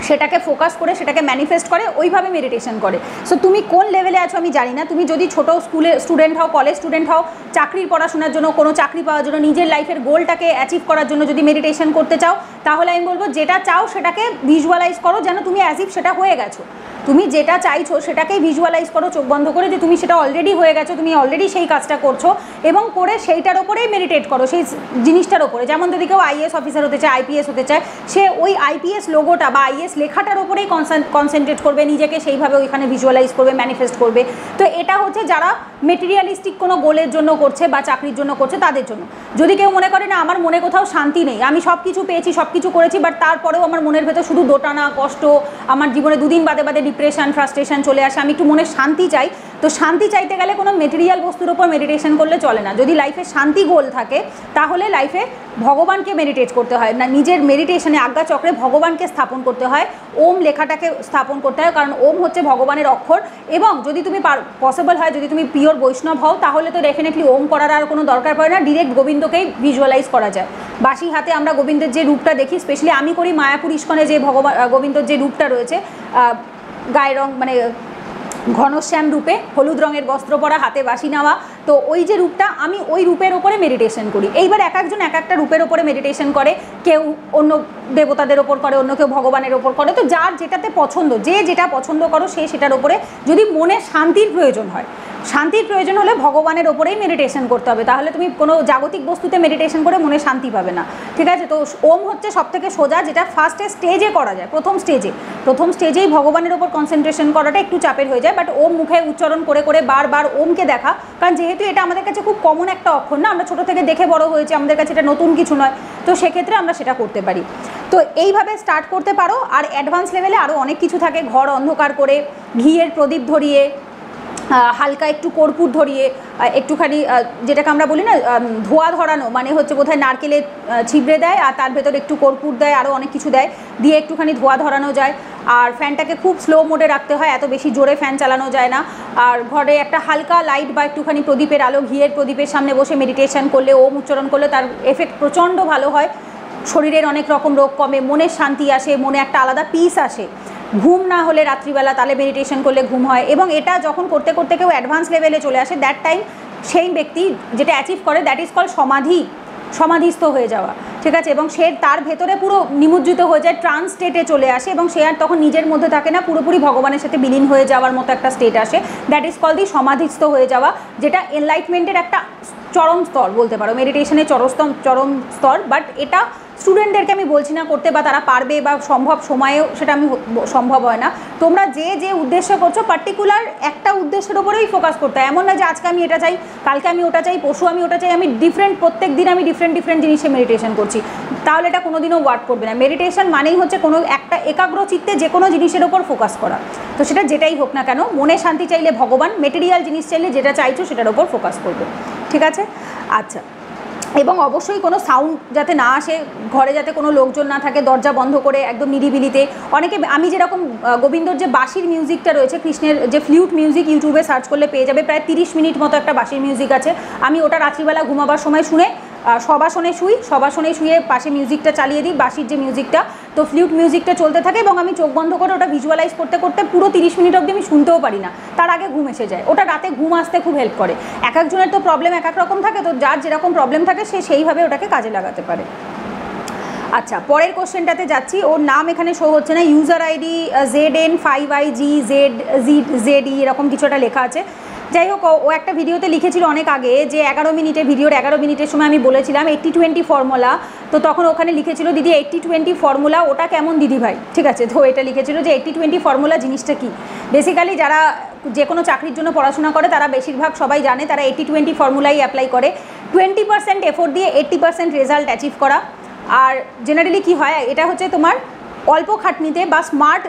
সেটাকে ফোকাস করে, সেটাকে ম্যানিফেস্ট করে, ওইভাবে মেডিটেশন করে। সো তুমি কোন লেভেলে আছো আমি জানি না। তুমি যদি ছোটো স্কুলে স্টুডেন্ট হও, কলেজ স্টুডেন্ট হও, চাকরির পড়াশোনার জন্য, কোনো চাকরি পাওয়ার জন্য, নিজের লাইফের গোলটাকে অ্যাচিভ করার জন্য যদি মেডিটেশন করতে চাও, তাহলে আমি বলবো যেটা চাও সেটাকে ভিজুয়ালাইজ করো, যেন তুমি অ্যাজ ইফ সেটা হয়ে গেছো। তুমি যেটা চাইছো সেটাকেই ভিজুয়ালাইজ করো চোখ বন্ধ করে, যে তুমি সেটা অলরেডি হয়ে গেছো, তুমি অলরেডি সেই কাজটা করছো, এবং করে সেইটার ওপরেই মেডিটেট করো, সেই জিনিসটার ওপরে। যেমন যদি কেউ আইএএস অফিসার হতে চায়, আইপিএস হতে চায়, সে ওই আইপিএস লোগোটা বা আইএস লেখাটার ওপরেই কনসেন্ট্রেট করবে, নিজেকে সেইভাবে ওইখানে ভিজুয়ালাইজ করবে, ম্যানিফেস্ট করবে। তো এটা হচ্ছে যারা মেটেরিয়ালিস্টিক কোনো গোলের জন্য করছে বা চাকরির জন্য করছে তাদের জন্য। যদি কেউ মনে করে না আমার মনে কোথাও শান্তি নেই, আমি সব কিছু পেয়েছি, সব কিছু করেছি, বাট তারপরেও আমার মনের ভেতর শুধু দোটানা, কষ্ট, আমার জীবনে দুদিন বাদে বাদে ডিপ্রেশন, ফ্রাস্ট্রেশন চলে আসে, আমি একটু মনে শান্তি চাই, তো শান্তি চাইতে গেলে কোনো মেটেরিয়াল বস্তুর ওপর মেডিটেশন করলে চলে না। যদি লাইফে শান্তি গোল থাকে তাহলে লাইফে ভগবানকে মেডিটেট করতে হয়, না নিজের মেডিটেশনে আজ্ঞাচক্রে ভগবানকে স্থাপন করতে হয়, ওম লেখাটাকে স্থাপন করতে হয়, কারণ ওম হচ্ছে ভগবানের অক্ষর। এবং যদি তুমি পসিবল হয়, যদি তুমি পিওর বৈষ্ণব হও, তাহলে তো ডেফিনেটলি ওম করার আর কোনো দরকার পড়ে না, ডিরেক্ট গোবিন্দকেই ভিজুয়ালাইজ করা যায়। বাসি হাতে আমরা গোবিন্দের যে রূপটা দেখি, স্পেশালি আমি করি মায়াপুর ইস্কনে যে গোবিন্দর যে রূপটা রয়েছে, গায়ের রং মানে ঘনশ্যাম রূপে, হলুদ রঙের বস্ত্র পরা, হাতে বাঁশি নেওয়া, তো ওই যে রূপটা, আমি ওই রূপের ওপরে মেডিটেশন করি। এইবার এক একজন এক একটা রূপের ওপরে মেডিটেশন করে, কেউ অন্য দেবতাদের ওপর করে, অন্য কেউ ভগবানের ওপর করে, তো যার যেটাতে পছন্দ, যে যেটা পছন্দ করো সে সেটার ওপরে। যদি মনে শান্তির প্রয়োজন হয়, শান্তির প্রয়োজন হলে ভগবানের ওপরেই মেডিটেশন করতে হবে, তাহলে তুমি কোনো জাগতিক বস্তুতে মেডিটেশন করে মনে শান্তি পাবে না, ঠিক আছে। তো ওম হচ্ছে সবথেকে সোজা, যেটা ফার্স্টে স্টেজে করা যায়, প্রথম স্টেজেই ভগবানের ওপর কনসেন্ট্রেশন করাটা একটু চাপের হয়ে যায়, বাট ওম মুখে উচ্চারণ করে করে বারবার ওমকে দেখা, কারণ যেহেতু এটা আমাদের কাছে খুব কমন একটা অক্ষর না, আমরা ছোটো থেকে দেখে বড় হয়েছি, আমাদের কাছে এটা নতুন কিছু নয়, তো সেক্ষেত্রে আমরা সেটা করতে পারি। তো এইভাবে স্টার্ট করতে পারো। আর অ্যাডভান্স লেভেলে আরও অনেক কিছু থাকে, ঘর অন্ধকার করে, ঘিয়ের প্রদীপ ধরিয়ে, হালকা একটু কর্পূর ধরিয়ে, একটুখানি যেটাকে আমরা বলি না ধোয়া ধরানো, মানে হচ্ছে বোধহয় নারকেলে ছিবড়ে দেয় আর তার ভেতর একটু কর্পূর দেয়, আরও অনেক কিছু দেয়, দিয়ে একটুখানি ধোয়া ধরানো যায়। আর ফ্যানটাকে খুব স্লো মোডে রাখতে হয়, এত বেশি জোরে ফ্যান চালানো যায় না। আর ঘরে একটা হালকা লাইট বা একটুখানি প্রদীপের আলো, ঘিয়ের প্রদীপের সামনে বসে মেডিটেশন করলে, ওম উচ্চারণ করলে তার এফেক্ট প্রচণ্ড ভালো হয়। শরীরের অনেক রকম রোগ কমে, মনের শান্তি আসে, মনে একটা আলাদা পিস আসে। ঘুম না হলে রাত্রিবেলা তাহলে মেডিটেশন করলে ঘুম হয়। এবং এটা যখন করতে করতে কেউ অ্যাডভান্স লেভেলে চলে আসে, দ্যাট টাইম সেই ব্যক্তি যেটা অ্যাচিভ করে, দ্যাট ইজ কল সমাধিস্থ হয়ে যাওয়া, ঠিক আছে। এবং সে তার ভেতরে পুরো নিমজ্জিত হয়ে যায়, ট্রান্স স্টেটে চলে আসে, এবং সে আর তখন নিজের মধ্যে থাকে না, পুরোপুরি ভগবানের সাথে বিলীন হয়ে যাওয়ার মতো একটা স্টেট আসে, দ্যাট ইজ কল দি সমাধিস্থ হয়ে যাওয়া, যেটা এনলাইটমেন্টের একটা চরম স্তর বলতে পারো, মেডিটেশনের চরম স্তর। বাট এটা স্টুডেন্টদেরকে আমি বলছি না করতে, বা তারা পারবে বা সম্ভব সময়েও সেটা আমি সম্ভব হয় না। তোমরা যে উদ্দেশ্য করছো, পার্টিকুলার একটা উদ্দেশ্যের ওপরেই ফোকাস করতে হয়। এমন না যে আজকে আমি এটা চাই, কালকে আমি ওটা চাই, পরশু আমি ওটা চাই, আমি প্রত্যেক দিন আমি ডিফারেন্ট জিনিসে মেডিটেশন করছি, তাহলে এটা কোনোদিনও ওয়ার্ক করবে না। মেডিটেশন মানেই হচ্ছে কোনো একটা একাগ্র চিত্তে যে কোনো জিনিসের ওপর ফোকাস করা, তো সেটা যেটাই হোক না কেন। মনে শান্তি চাইলে ভগবান, মেটেরিয়াল জিনিস চাইলে যেটা চাইছো সেটার ওপর ফোকাস করবে, ঠিক আছে। আচ্ছা, এবং অবশ্যই কোনো সাউন্ড যাতে না আসে, ঘরে যাতে কোনো লোকজন না থাকে, দরজা বন্ধ করে একদম নিরিবিলিতে। অনেকে, আমি যেরকম গোবিন্দর যে বাঁশির মিউজিকটা রয়েছে, কৃষ্ণের যে ফ্লুট মিউজিক, ইউটিউবে সার্চ করলে পেয়ে যাবে, প্রায় 30 মিনিট মতো একটা বাঁশির মিউজিক আছে। আমি ওটা রাত্রিবেলা ঘুমাবার সময় শুনে সবাসনে শুয়ে পাশে মিউজিকটা চালিয়ে দিই, বাঁশির যে মিউজিকটা, তো ফ্লুট মিউজিকটা চলতে থাকে, এবং আমি চোখ বন্ধ করে ওটা ভিজুয়ালাইজ করতে করতে পুরো 30 মিনিট অবধি আমি শুনতেও পারি না, তার আগে ঘুম এসে যায়। ওটা রাতে ঘুম আসতে খুব হেল্প করে। এক একজনের তো প্রবলেম এক এক রকম থাকে, তো যার যেরকম প্রবলেম থাকে সে সেইভাবে ওটাকে কাজে লাগাতে পারে। আচ্ছা, পরের কোশ্চেনটাতে যাচ্ছি। ওর নাম এখানে শো হচ্ছে না, ইউজার আইডি ZN5IGZZE এরকম কিছু একটা লেখা আছে। যাই হোক, ও একটা ভিডিওতে লিখেছিল অনেক আগে, যে 11 মিনিটের ভিডিওর 11 মিনিটের সময় আমি বলেছিলাম 80-20 ফর্মুলা, তো তখন ওখানে লিখেছিল দিদি 80-20 ফর্মুলা ওটা কেমন দিদি ভাই, ঠিক আছে। তো এটা লিখেছিল যে 80-20 ফর্মুলা জিনিসটা কি। বেসিক্যালি যারা যে কোনো চাকরির জন্য পড়াশোনা করে তারা বেশিরভাগ সবাই জানে, তারা 80-20 ফর্মুলাই অ্যাপ্লাই করে। 20% এফোর্ট দিয়ে 80% রেজাল্ট অ্যাচিভ করা। আর জেনারেলি কি হয়, এটা হচ্ছে তোমার অল্প খাটনিতে বা স্মার্ট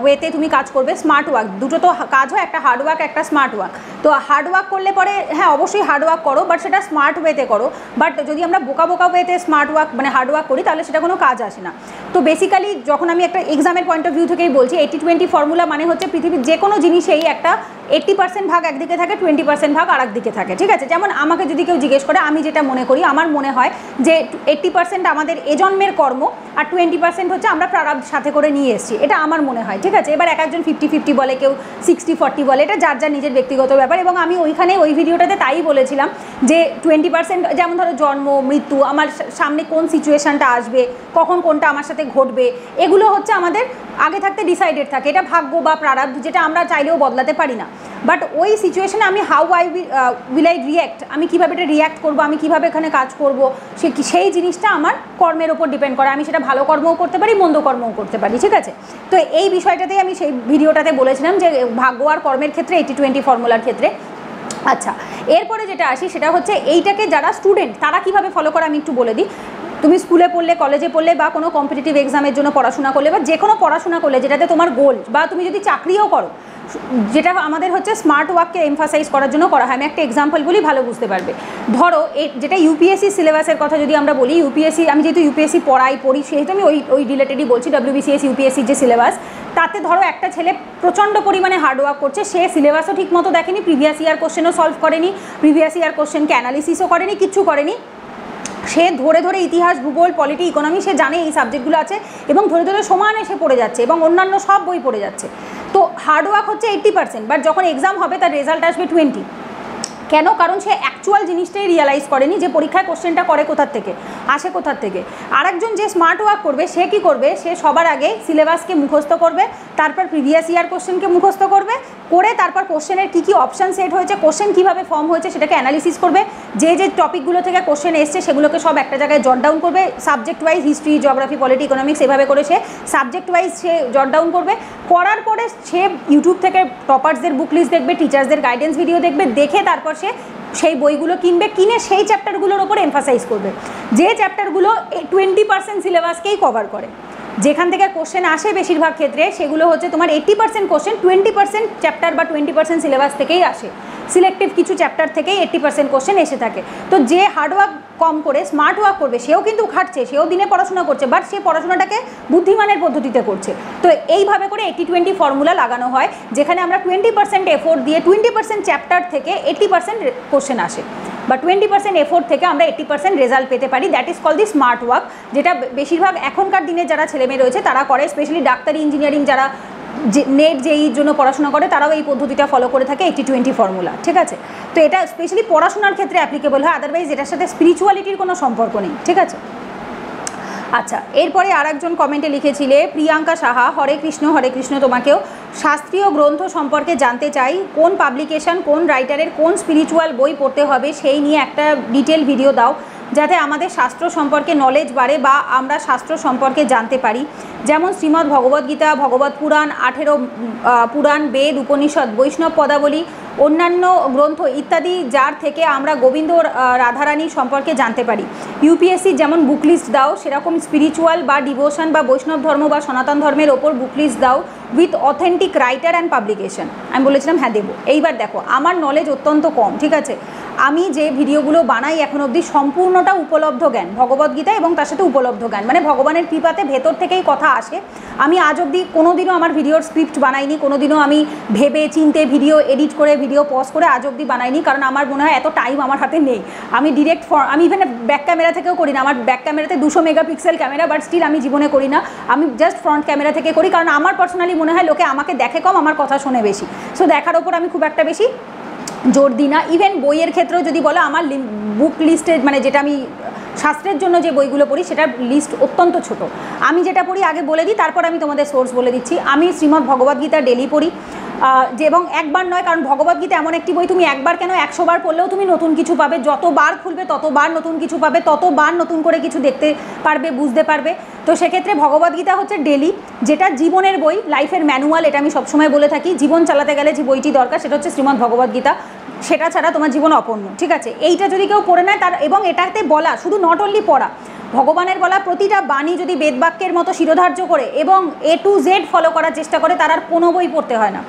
ওয়েতে তুমি কাজ করবে। স্মার্ট ওয়ার্ক, দুটো তো কাজ হয়, একটা হার্ড ওয়ার্ক, একটা স্মার্ট ওয়ার্ক। তো হার্ড ওয়ার্ক করলে পরে, হ্যাঁ অবশ্যই হার্ড ওয়ার্ক করো, বাট সেটা স্মার্ট ওয়েতে করো। বাট যদি আমরা বোকা ওয়েতে স্মার্ট ওয়ার্ক মানে হার্ড ওয়ার্ক করি, তাহলে সেটা কোনো কাজ আসে না। তো বেসিক্যালি যখন আমি একটা এক্সামের পয়েন্ট অফ ভিউ থেকেই বলছি, 80-20 ফর্মুলা মানে হচ্ছে পৃথিবীর যে কোনো জিনিসেই একটা 80% ভাগ একদিকে থাকে, 20% ভাগ আর একদিকে থাকে, ঠিক আছে। যেমন আমাকে যদি কেউ জিজ্ঞেস করে, আমি যেটা মনে করি, আমার মনে হয় যে 80% আমাদের এজন্মের কর্ম, আর 20% হচ্ছে আমরা প্রারব্ধ সাথে করে নিয়ে এসেছি, এটা আমার মনে হয়, ঠিক আছে। এবার এক একজন 50-50 বলে, কেউ 60-40 বলে, এটা যার যার নিজের ব্যক্তিগত ব্যাপার। এবং আমি ওই ভিডিওটাতে তাই বলেছিলাম যে 20%, যেমন ধরো জন্ম মৃত্যু, আমার সামনে কোন সিচুয়েশানটা আসবে, কখন কোনটা আমার সাথে সাথে ঘটবে, এগুলো হচ্ছে আমাদের আগে থাকতে ডিসাইডেড থাকে, এটা ভাগ্য বা প্রারব্ধ, যেটা আমরা চাইলেও বদলাতে পারি না। বাট ওই সিচুয়েশনে আমি উইল আই রিয়্যাক্ট, আমি কীভাবে এটা রিয়্যাক্ট করবো, আমি কীভাবে এখানে কাজ করবো, সেই জিনিসটা আমার কর্মের ওপর ডিপেন্ড করে। আমি সেটা ভালো কর্মও করতে পারি, মন্দ কর্মও করতে পারি, ঠিক আছে। তো এই বিষয়টাতেই আমি সেই ভিডিওটাতে বলেছিলাম যে ভাগ্য আর কর্মের ক্ষেত্রে 80-20 ফর্মুলার ক্ষেত্রে। আচ্ছা, এরপরে যেটা আসি সেটা হচ্ছে এইটাকে যারা স্টুডেন্ট তারা কীভাবে ফলো করে আমি একটু বলে দিই। তুমি স্কুলে পড়লে, কলেজে পড়লে, বা কোনো কম্পিটিটিভ এক্সামের জন্য পড়াশোনা করলে, বা যে কোনো পড়াশোনা করলে যেটাতে তোমার গোল, বা তুমি যদি চাকরিও করো, যেটা আমাদের হচ্ছে স্মার্ট ওয়ার্ককে এমফাসাইজ করার জন্য করা হয়। আমি একটা এক্সাম্পল বলি, ভালো বুঝতে পারবে। ধরো যেটা ইউপিএসসি সিলেবাসের কথা যদি আমরা বলি, ইউপিএসসি, আমি যেহেতু ইউপিএসসি পড়ি সেহেতু আমি ওই রিলেটেডই বলছি। WBCS ইউপিএসসি যে সিলেবাস, তাতে ধরো একটা ছেলে প্রচণ্ড পরিমাণে হার্ডওয়ার্ক করছে, সে সিলেবাসও ঠিক মতো দেখেনি, প্রিভিয়াস ইয়ার কোশ্চেনও সলভ করেনি, প্রিভিয়াস ইয়ার কোশ্চেনকে অ্যানালিসিসও করেনি, কিচ্ছু করেনি। সে ধরে ধরে ইতিহাস, ভূগোল, পলিটি, ইকোনমি সে জানে এই সাবজেক্টগুলো আছে এবং ধরে ধরে সমানে সে পড়ে যাচ্ছে এবং অন্যান্য সব বই পড়ে যাচ্ছে। তো হার্ডওয়ার্ক হচ্ছে 80%, বাট যখন এক্সাম হবে তার রেজাল্ট আসবে 20। কেন? কারণ সে অ্যাকচুয়াল জিনিসটাই রিয়ালাইজ করেনি যে পরীক্ষায় কোশ্চেনটা করে কোথার থেকে, আসে কোথার থেকে। আরেকজন যে স্মার্ট ওয়ার্ক করবে সে কী করবে, সে সবার আগে সিলেবাসকে মুখস্থ করবে, তারপর প্রিভিয়াস ইয়ার কোশ্চেনকে মুখস্থ করবে, করে তারপর কোশ্চেনের কী কী অপশান সেট হয়েছে, কোশ্চেন কীভাবে ফর্ম হয়েছে সেটাকে অ্যানালিসিস করবে, যে যে টপিকগুলো থেকে কোশ্চেন এসছে সেগুলোকে সব একটা জায়গায় জট ডাউন করবে, subject wise, history, geography, polity, economics, এভাবে করে সে সাবজেক্ট ওয়াইজ সে জট ডাউন করবে। করার পরে সে ইউটিউব থেকে টপার্সদের বুক লিস্ট দেখবে, টিচার্সদের গাইডেন্স ভিডিও দেখবে, দেখে তারপর সে সেই বইগুলো কিনবে, কিনে সেই চ্যাপ্টারগুলোর ওপর এমফাসাইজ করবে, যে চ্যাপ্টারগুলো 20% সিলেবাসকেই কভার করে। যেখান থেকে কোশ্চেন আসে বেশিরভাগ ক্ষেত্রে সেগুলো হচ্ছে তোমার 80% কোশ্চেন 20% চ্যাপ্টার বা 20% সিলেবাস থেকেই আসে। সিলেক্টিভ কিছু চ্যাপ্টার থেকেই 80% কোশ্চেন এসে থাকে। তো যে হার্ডওয়ার্ক কম করে স্মার্ট ওয়ার্ক করবে সেও কিন্তু খাটছে, সেও দিনে পড়াশোনা করছে, বাট সে পড়াশোনাটাকে বুদ্ধিমানের পদ্ধতিতে করছে। তো এইভাবে করে 80-20 ফর্মুলা লাগানো হয়, যেখানে আমরা 20% এফোর্ট দিয়ে 20% চ্যাপ্টার থেকে 80% কোশ্চেন আসে, বা 20% এফোর্ট থেকে আমরা 80% রেজাল্ট পেতে পারি। That is call the smart work, যেটা বেশিরভাগ এখনকার দিনে যারা ছেলেমেয়ে রয়েছে তারা করে, স্পেশালি ডাক্তারি, ইঞ্জিনিয়ারিং যারা নেট জেইর জন্য পড়াশোনা করে তারাও এই পদ্ধতিটা ফলো করে থাকে, 80-20 ফর্মুলা, ঠিক আছে। তো এটা স্পেশালি পড়াশোনার ক্ষেত্রে অ্যাপ্লিকেবল হয়, আদারওয়াইজ এটার সাথে স্পিরিচুয়ালিটির কোনো সম্পর্ক নেই, ঠিক আছে। আচ্ছা, এরপরে আরেকজন কমেন্টে লিখেছিলে প্রিয়াঙ্কা সাহা, হরে কৃষ্ণ তোমাকেও। শাস্ত্রীয় গ্রন্থ সম্পর্কে জানতে চাই, কোন পাবলিকেশন, কোন রাইটারের কোন স্পিরিচুয়াল বই পড়তে হবে সেই নিয়ে একটা ডিটেল ভিডিও দাও, যাতে আমাদের শাস্ত্র সম্পর্কে নলেজ বাড়ে বা আমরা শাস্ত্র সম্পর্কে জানতে পারি। যেমন শ্রীমদ্ ভগবদ্গীতা, ভগবত পুরাণ, 18 পুরাণ, বেদ, উপনিষদ, বৈষ্ণব পদাবলী, অন্যান্য গ্রন্থ ইত্যাদি, যার থেকে আমরা গোবিন্দ রাধারানী সম্পর্কে জানতে পারি। ইউপিএসসি যেমন বুক লিস্ট দাও, সেরকম স্পিরিচুয়াল বা ডিভোশন বা বৈষ্ণব ধর্ম বা সনাতন ধর্মের ওপর বুক লিস্ট দাও with authentic writer and publication. আমি বলেছিলাম হ্যাঁ দেবো। এইবার দেখো, আমার নলেজ অত্যন্ত কম, ঠিক আছে। আমি যে ভিডিওগুলো বানাই এখন অবধি সম্পূর্ণটা উপলব্ধ জ্ঞান, ভগবদ্গীতা এবং তার সাথে উপলব্ধ জ্ঞান, মানে ভগবানের কৃপাতে ভেতর থেকেই কথা আসে। আমি আজ অবধি কোনোদিনও আমার ভিডিওর স্ক্রিপ্ট বানাইনি, কোনোদিনও আমি ভেবে চিনতে ভিডিও এডিট করে, ভিডিও পজ করে আজ অবধি বানাইনি, কারণ আমার মনে হয় এত টাইম আমার হাতে নেই। আমি ডিরেক্ট আমি ইভেন ব্যাক ক্যামেরা থেকেও করি না, আমার ব্যাক ক্যামেরাতে 200 মেগাপিক্সেল ক্যামেরা, বাট স্টিল আমি জীবনে করি না, আমি জাস্ট ফ্রন্ট ক্যামেরা থেকে করি, কারণ আমার পার্সোনালি মনে হয় লোকে আমাকে দেখে কম, আমার কথা শোনে বেশি। সো দেখার ওপর আমি খুব একটা বেশি জোর দিই না। ইভেন বইয়ের ক্ষেত্রেও যদি বলো, আমার বুক লিস্টের মানে যেটা আমি শাস্ত্রের জন্য যে বইগুলো পড়ি সেটার লিস্ট অত্যন্ত ছোট। আমি যেটা পড়ি আগে বলে দিই, তারপর আমি তোমাদের সোর্স বলে দিচ্ছি। আমি শ্রীমদ্ ভগবদ্গীতা ডেলি পড়ি, যে এবং একবার নয়, কারণ ভগবদ্গীতা এমন একটি বই তুমি একবার কেন 100 বার পড়লেও তুমি নতুন কিছু পাবে, যতবার খুলবে ততবার নতুন কিছু পাবে, ততবার নতুন করে কিছু দেখতে পারবে, বুঝতে পারবে। তো সেক্ষেত্রে ভগবদ্গীতা হচ্ছে ডেলি, যেটা জীবনের বই, লাইফের ম্যানুয়াল, এটা আমি সবসময় বলে থাকি। জীবন চালাতে গেলে যে বইটি দরকার সেটা হচ্ছে শ্রীমদ্ ভগবদ্গীতা, সেটা ছাড়া তোমার জীবন অপূর্ণ, ঠিক আছে। এইটা যদি কেউ পড়ে নেয় তার, এবং এটাতে বলা শুধু নট অনলি পড়া, ভগবানের বলা প্রতিটা বাণী যদি বেদবাক্যের মতো শিরোধার্য করে এবং A to Z ফলো করার চেষ্টা করে, তার আর কোনো বই পড়তে হয় না,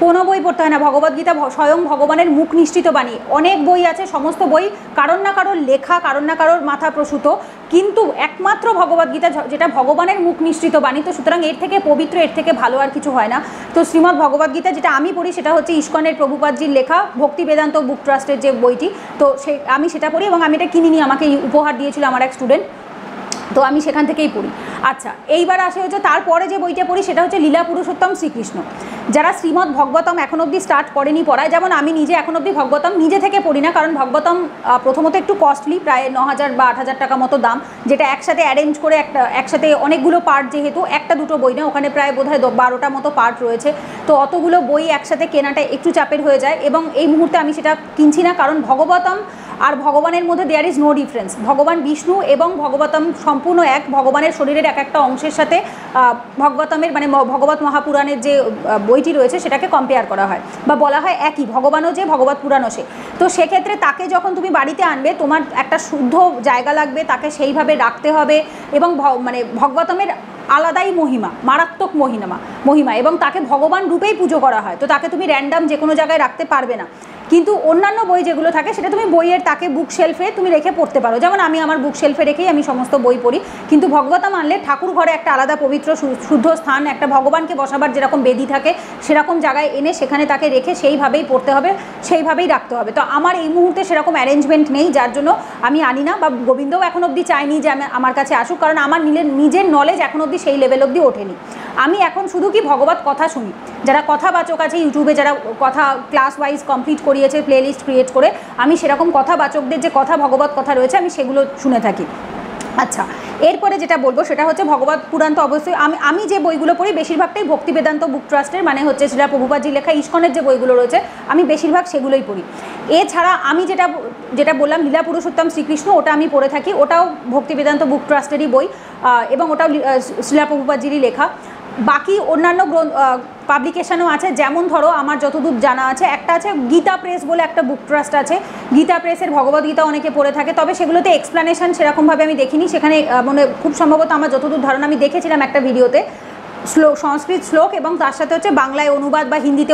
কোনো বই পড়তে হয় না। ভগবদ্গীতা স্বয়ং ভগবানের মুখ নিঃসৃত বাণী। অনেক বই আছে, সমস্ত বই কারোর না কারোর লেখা, কারোর না কারোর মাথা প্রসূত, কিন্তু একমাত্র ভগবদ্গীতা যেটা ভগবানের মুখ নিঃসৃত বাণী। তো সুতরাং এর থেকে পবিত্র, এর থেকে ভালো আর কিছু হয় না। তো শ্রীমদ্ ভগবদ্গীতা যেটা আমি পড়ি সেটা হচ্ছে ইস্কনের প্রভুপাদজির লেখা, ভক্তি বেদান্ত বুক ট্রাস্টের যে বইটি, তো আমি সেটা পড়ি এবং আমি এটা কিনিনি, আমাকে উপহার দিয়েছিল আমার এক স্টুডেন্ট, তো আমি সেখান থেকেই পড়ি। আচ্ছা, এইবার আসে হচ্ছে তারপরে যে বইটা পড়ি সেটা হচ্ছে লীলা পুরুষোত্তম শ্রীকৃষ্ণ। যারা শ্রীমদ্ ভগবতম এখন অবধি স্টার্ট করেনি পড়ায়, যেমন আমি নিজে এখন অবধি ভগবতম নিজে থেকে পড়ি না, কারণ ভগবতম প্রথমত একটু কস্টলি, প্রায় 9,000 বা 8,000 টাকা মতো দাম, যেটা একসাথে অ্যারেঞ্জ করে একসাথে অনেকগুলো পার্ট, যেহেতু একটা দুটো বই না, ওখানে প্রায় বোধহয় 12টা মতো পার্ট রয়েছে, তো অতগুলো বই একসাথে কেনাটা একটু চাপের হয়ে যায়, এবং এই মুহূর্তে আমি সেটা কিনছি না, কারণ ভগবতম আর ভগবানের মধ্যে দেয়ার ইজ নো ডিফারেন্স। ভগবান বিষ্ণু এবং ভগবতম সম্পূর্ণ এক, ভগবানের শরীরের এক একটা অংশের সাথে ভগবতমের মানে ভগবত মহাপুরাণের যে বইটি রয়েছে সেটাকে কম্পেয়ার করা হয় বা বলা হয় একই, ভগবানও যে ভগবত পুরাণও সে। তো সেক্ষেত্রে তাকে যখন তুমি বাড়িতে আনবে, তোমার একটা শুদ্ধ জায়গা লাগবে, তাকে সেইভাবে রাখতে হবে, এবং মানে ভগবতমের আলাদাই মহিমা, মারাত্মক মহিমা, এবং তাকে ভগবান রূপেই পুজো করা হয়, তো তাকে তুমি র্যান্ডাম যে কোনো জায়গায় রাখতে পারবে না। কিন্তু অন্যান্য বই যেগুলো থাকে সেটা তুমি বইয়ের তাকে বুক শেলফে তুমি রেখে পড়তে পারো, যেমন আমি আমার বুক শেলফে রেখেই আমি সমস্ত বই পড়ি। কিন্তু ভগবতম আনলে ঠাকুর ঘরে একটা আলাদা পবিত্র শুদ্ধ স্থান, একটা ভগবানকে বসাবার যেরকম বেদি থাকে সেরকম জায়গায় এনে সেখানে তাকে রেখে সেইভাবেই পড়তে হবে, সেইভাবেই রাখতে হবে। তো আমার এই মুহূর্তে সেরকম অ্যারেঞ্জমেন্ট নেই, যার জন্য আমি আনি না, বা গোবিন্দও এখন অবধি চাইনি যে আমার কাছে আসুক, কারণ আমার নিজের নলেজ এখন অবধি সেই লেভেল অবধি ওঠেনি। আমি এখন শুধু কি ভগবত কথা শুনি, যারা কথাবাচক আছে ইউটিউবে, যারা কথা ক্লাস ওয়াইজ কমপ্লিট করিয়েছে প্লেলিস্ট ক্রিয়েট করে, আমি সেরকম কথাবাচকদের যে কথা ভগবত কথা রয়েছে আমি সেগুলো শুনে থাকি। আচ্ছা, এরপরে যেটা বলবো সেটা হচ্ছে ভগবত পুরাণ। তো অবশ্যই আমি যে বইগুলো পড়ি বেশিরভাগটাই ভক্তি বেদান্ত বুক ট্রাস্টের, মানে হচ্ছে সেটা প্রভুপাদজি লেখা ইস্কনের যে বইগুলো রয়েছে আমি বেশিরভাগ সেগুলোই পড়ি। এছাড়া আমি যেটা বললাম লীলা পুরুষোত্তম শ্রীকৃষ্ণ, ওটা আমি পড়ে থাকি, ওটাও ভক্তি বেদান্ত বুক ট্রাস্টেরই বই, এবং ওটাও শিলা প্রভুপাদজিরই লেখা। বাকি অন্যান্য পাবলিকেশনও আছে, যেমন ধরো আমার যতদূর জানা আছে একটা আছে গীতা প্রেস বলে একটা বুক ট্রাস্ট আছে, গীতা প্রেসের ভগবদ্গীতা অনেকে পড়ে থাকে, তবে সেগুলোতে এক্সপ্লানেশন সেরকমভাবে আমি দেখিনি, সেখানে মানে খুব সম্ভবত আমার যতদূর ধারণা আমি দেখেছিলাম একটা ভিডিওতে সংস্কৃত শ্লোক এবং তার সাথে হচ্ছে বাংলায় অনুবাদ বা হিন্দিতে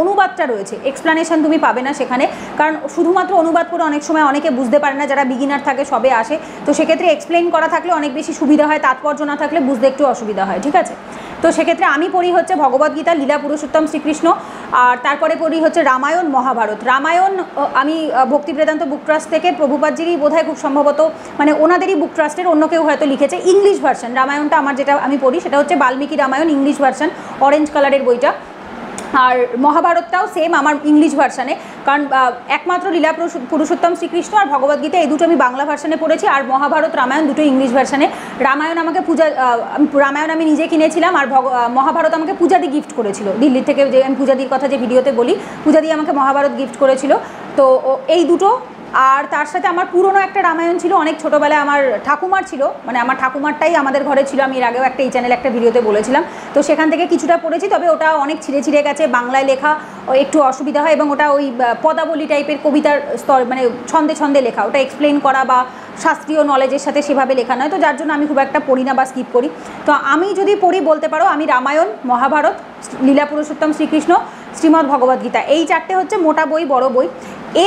অনুবাদটা রয়েছে, এক্সপ্লানেশন তুমি পাবে না সেখানে, কারণ শুধুমাত্র অনুবাদ করে অনেক সময় অনেকে বুঝতে পারে না, যারা বিগিনার থাকে সবে আসে, তো সেক্ষেত্রে এক্সপ্লেন করা থাকলে অনেক বেশি সুবিধা হয়, তাৎপর্য না থাকলে বুঝতে একটু অসুবিধা হয়, ঠিক আছে। তো সেক্ষেত্রে আমি পড়ি হচ্ছে ভগবদ্গীতা, লীলা পুরুষোত্তম শ্রীকৃষ্ণ, আর তারপরে পড়ি হচ্ছে রামায়ণ, মহাভারত। রামায়ণ আমি ভক্তি বেদান্ত বুক ট্রাস্ট থেকে প্রভুপাদজিরই বোধহয় খুব সম্ভবত, মানে ওনাদেরই বুক ট্রাস্টের অন্য কেউ হয়তো লিখেছে, ইংলিশ ভার্সন রামায়ণটা আমার যেটা আমি পড়ি সেটা হচ্ছে Valmiki Ramayana English version, orange কালারের বইটা। আর মহাভারতটাও সেম আমার ইংলিশ ভার্সানে, কারণ একমাত্র লীলা পুরুষোত্তম শ্রীকৃষ্ণ আর ভগবদ্গীতা এই দুটো আমি বাংলা ভার্সানে পড়েছি, আর মহাভারত রামায়ণ দুটো ইংলিশ ভার্সানে। রামায়ণ আমি নিজে কিনেছিলাম, আর মহাভারত আমাকে পূজাদি গিফট করেছিল দিল্লি থেকে, যে আমি পূজাদির কথা যে ভিডিওতে বলি, পূজাদি আমাকে মহাভারত গিফট করেছিল। তো এই দুটো, আর তার সাথে আমার পুরনো একটা রামায়ণ ছিল, অনেক ছোটোবেলায় আমার ঠাকুমার ছিল, মানে আমার ঠাকুমারটাই আমাদের ঘরে ছিল, আমি এর আগেও একটা এই চ্যানেলে একটা ভিডিওতে বলেছিলাম, তো সেখান থেকে কিছুটা পড়েছি, তবে ওটা অনেক ছিঁড়ে গেছে, বাংলায় লেখা একটু অসুবিধা হয়, এবং ওটা ওই পদাবলী টাইপের কবিতার স্তর, মানে ছন্দে লেখা, ওটা এক্সপ্লেন করা বা শাস্ত্রীয় নলেজের সাথে সেভাবে লেখা নয়, তো যার জন্য আমি খুব একটা পড়ি না বা স্কিপ করি। তো আমি যদি পড়ি বলতে পারো আমি রামায়ণ, মহাভারত, লীলা পুরুষোত্তম শ্রীকৃষ্ণ, শ্রীমদ্ ভগবদ্গীতা, এই চারটে হচ্ছে মোটা বই, বড় বই।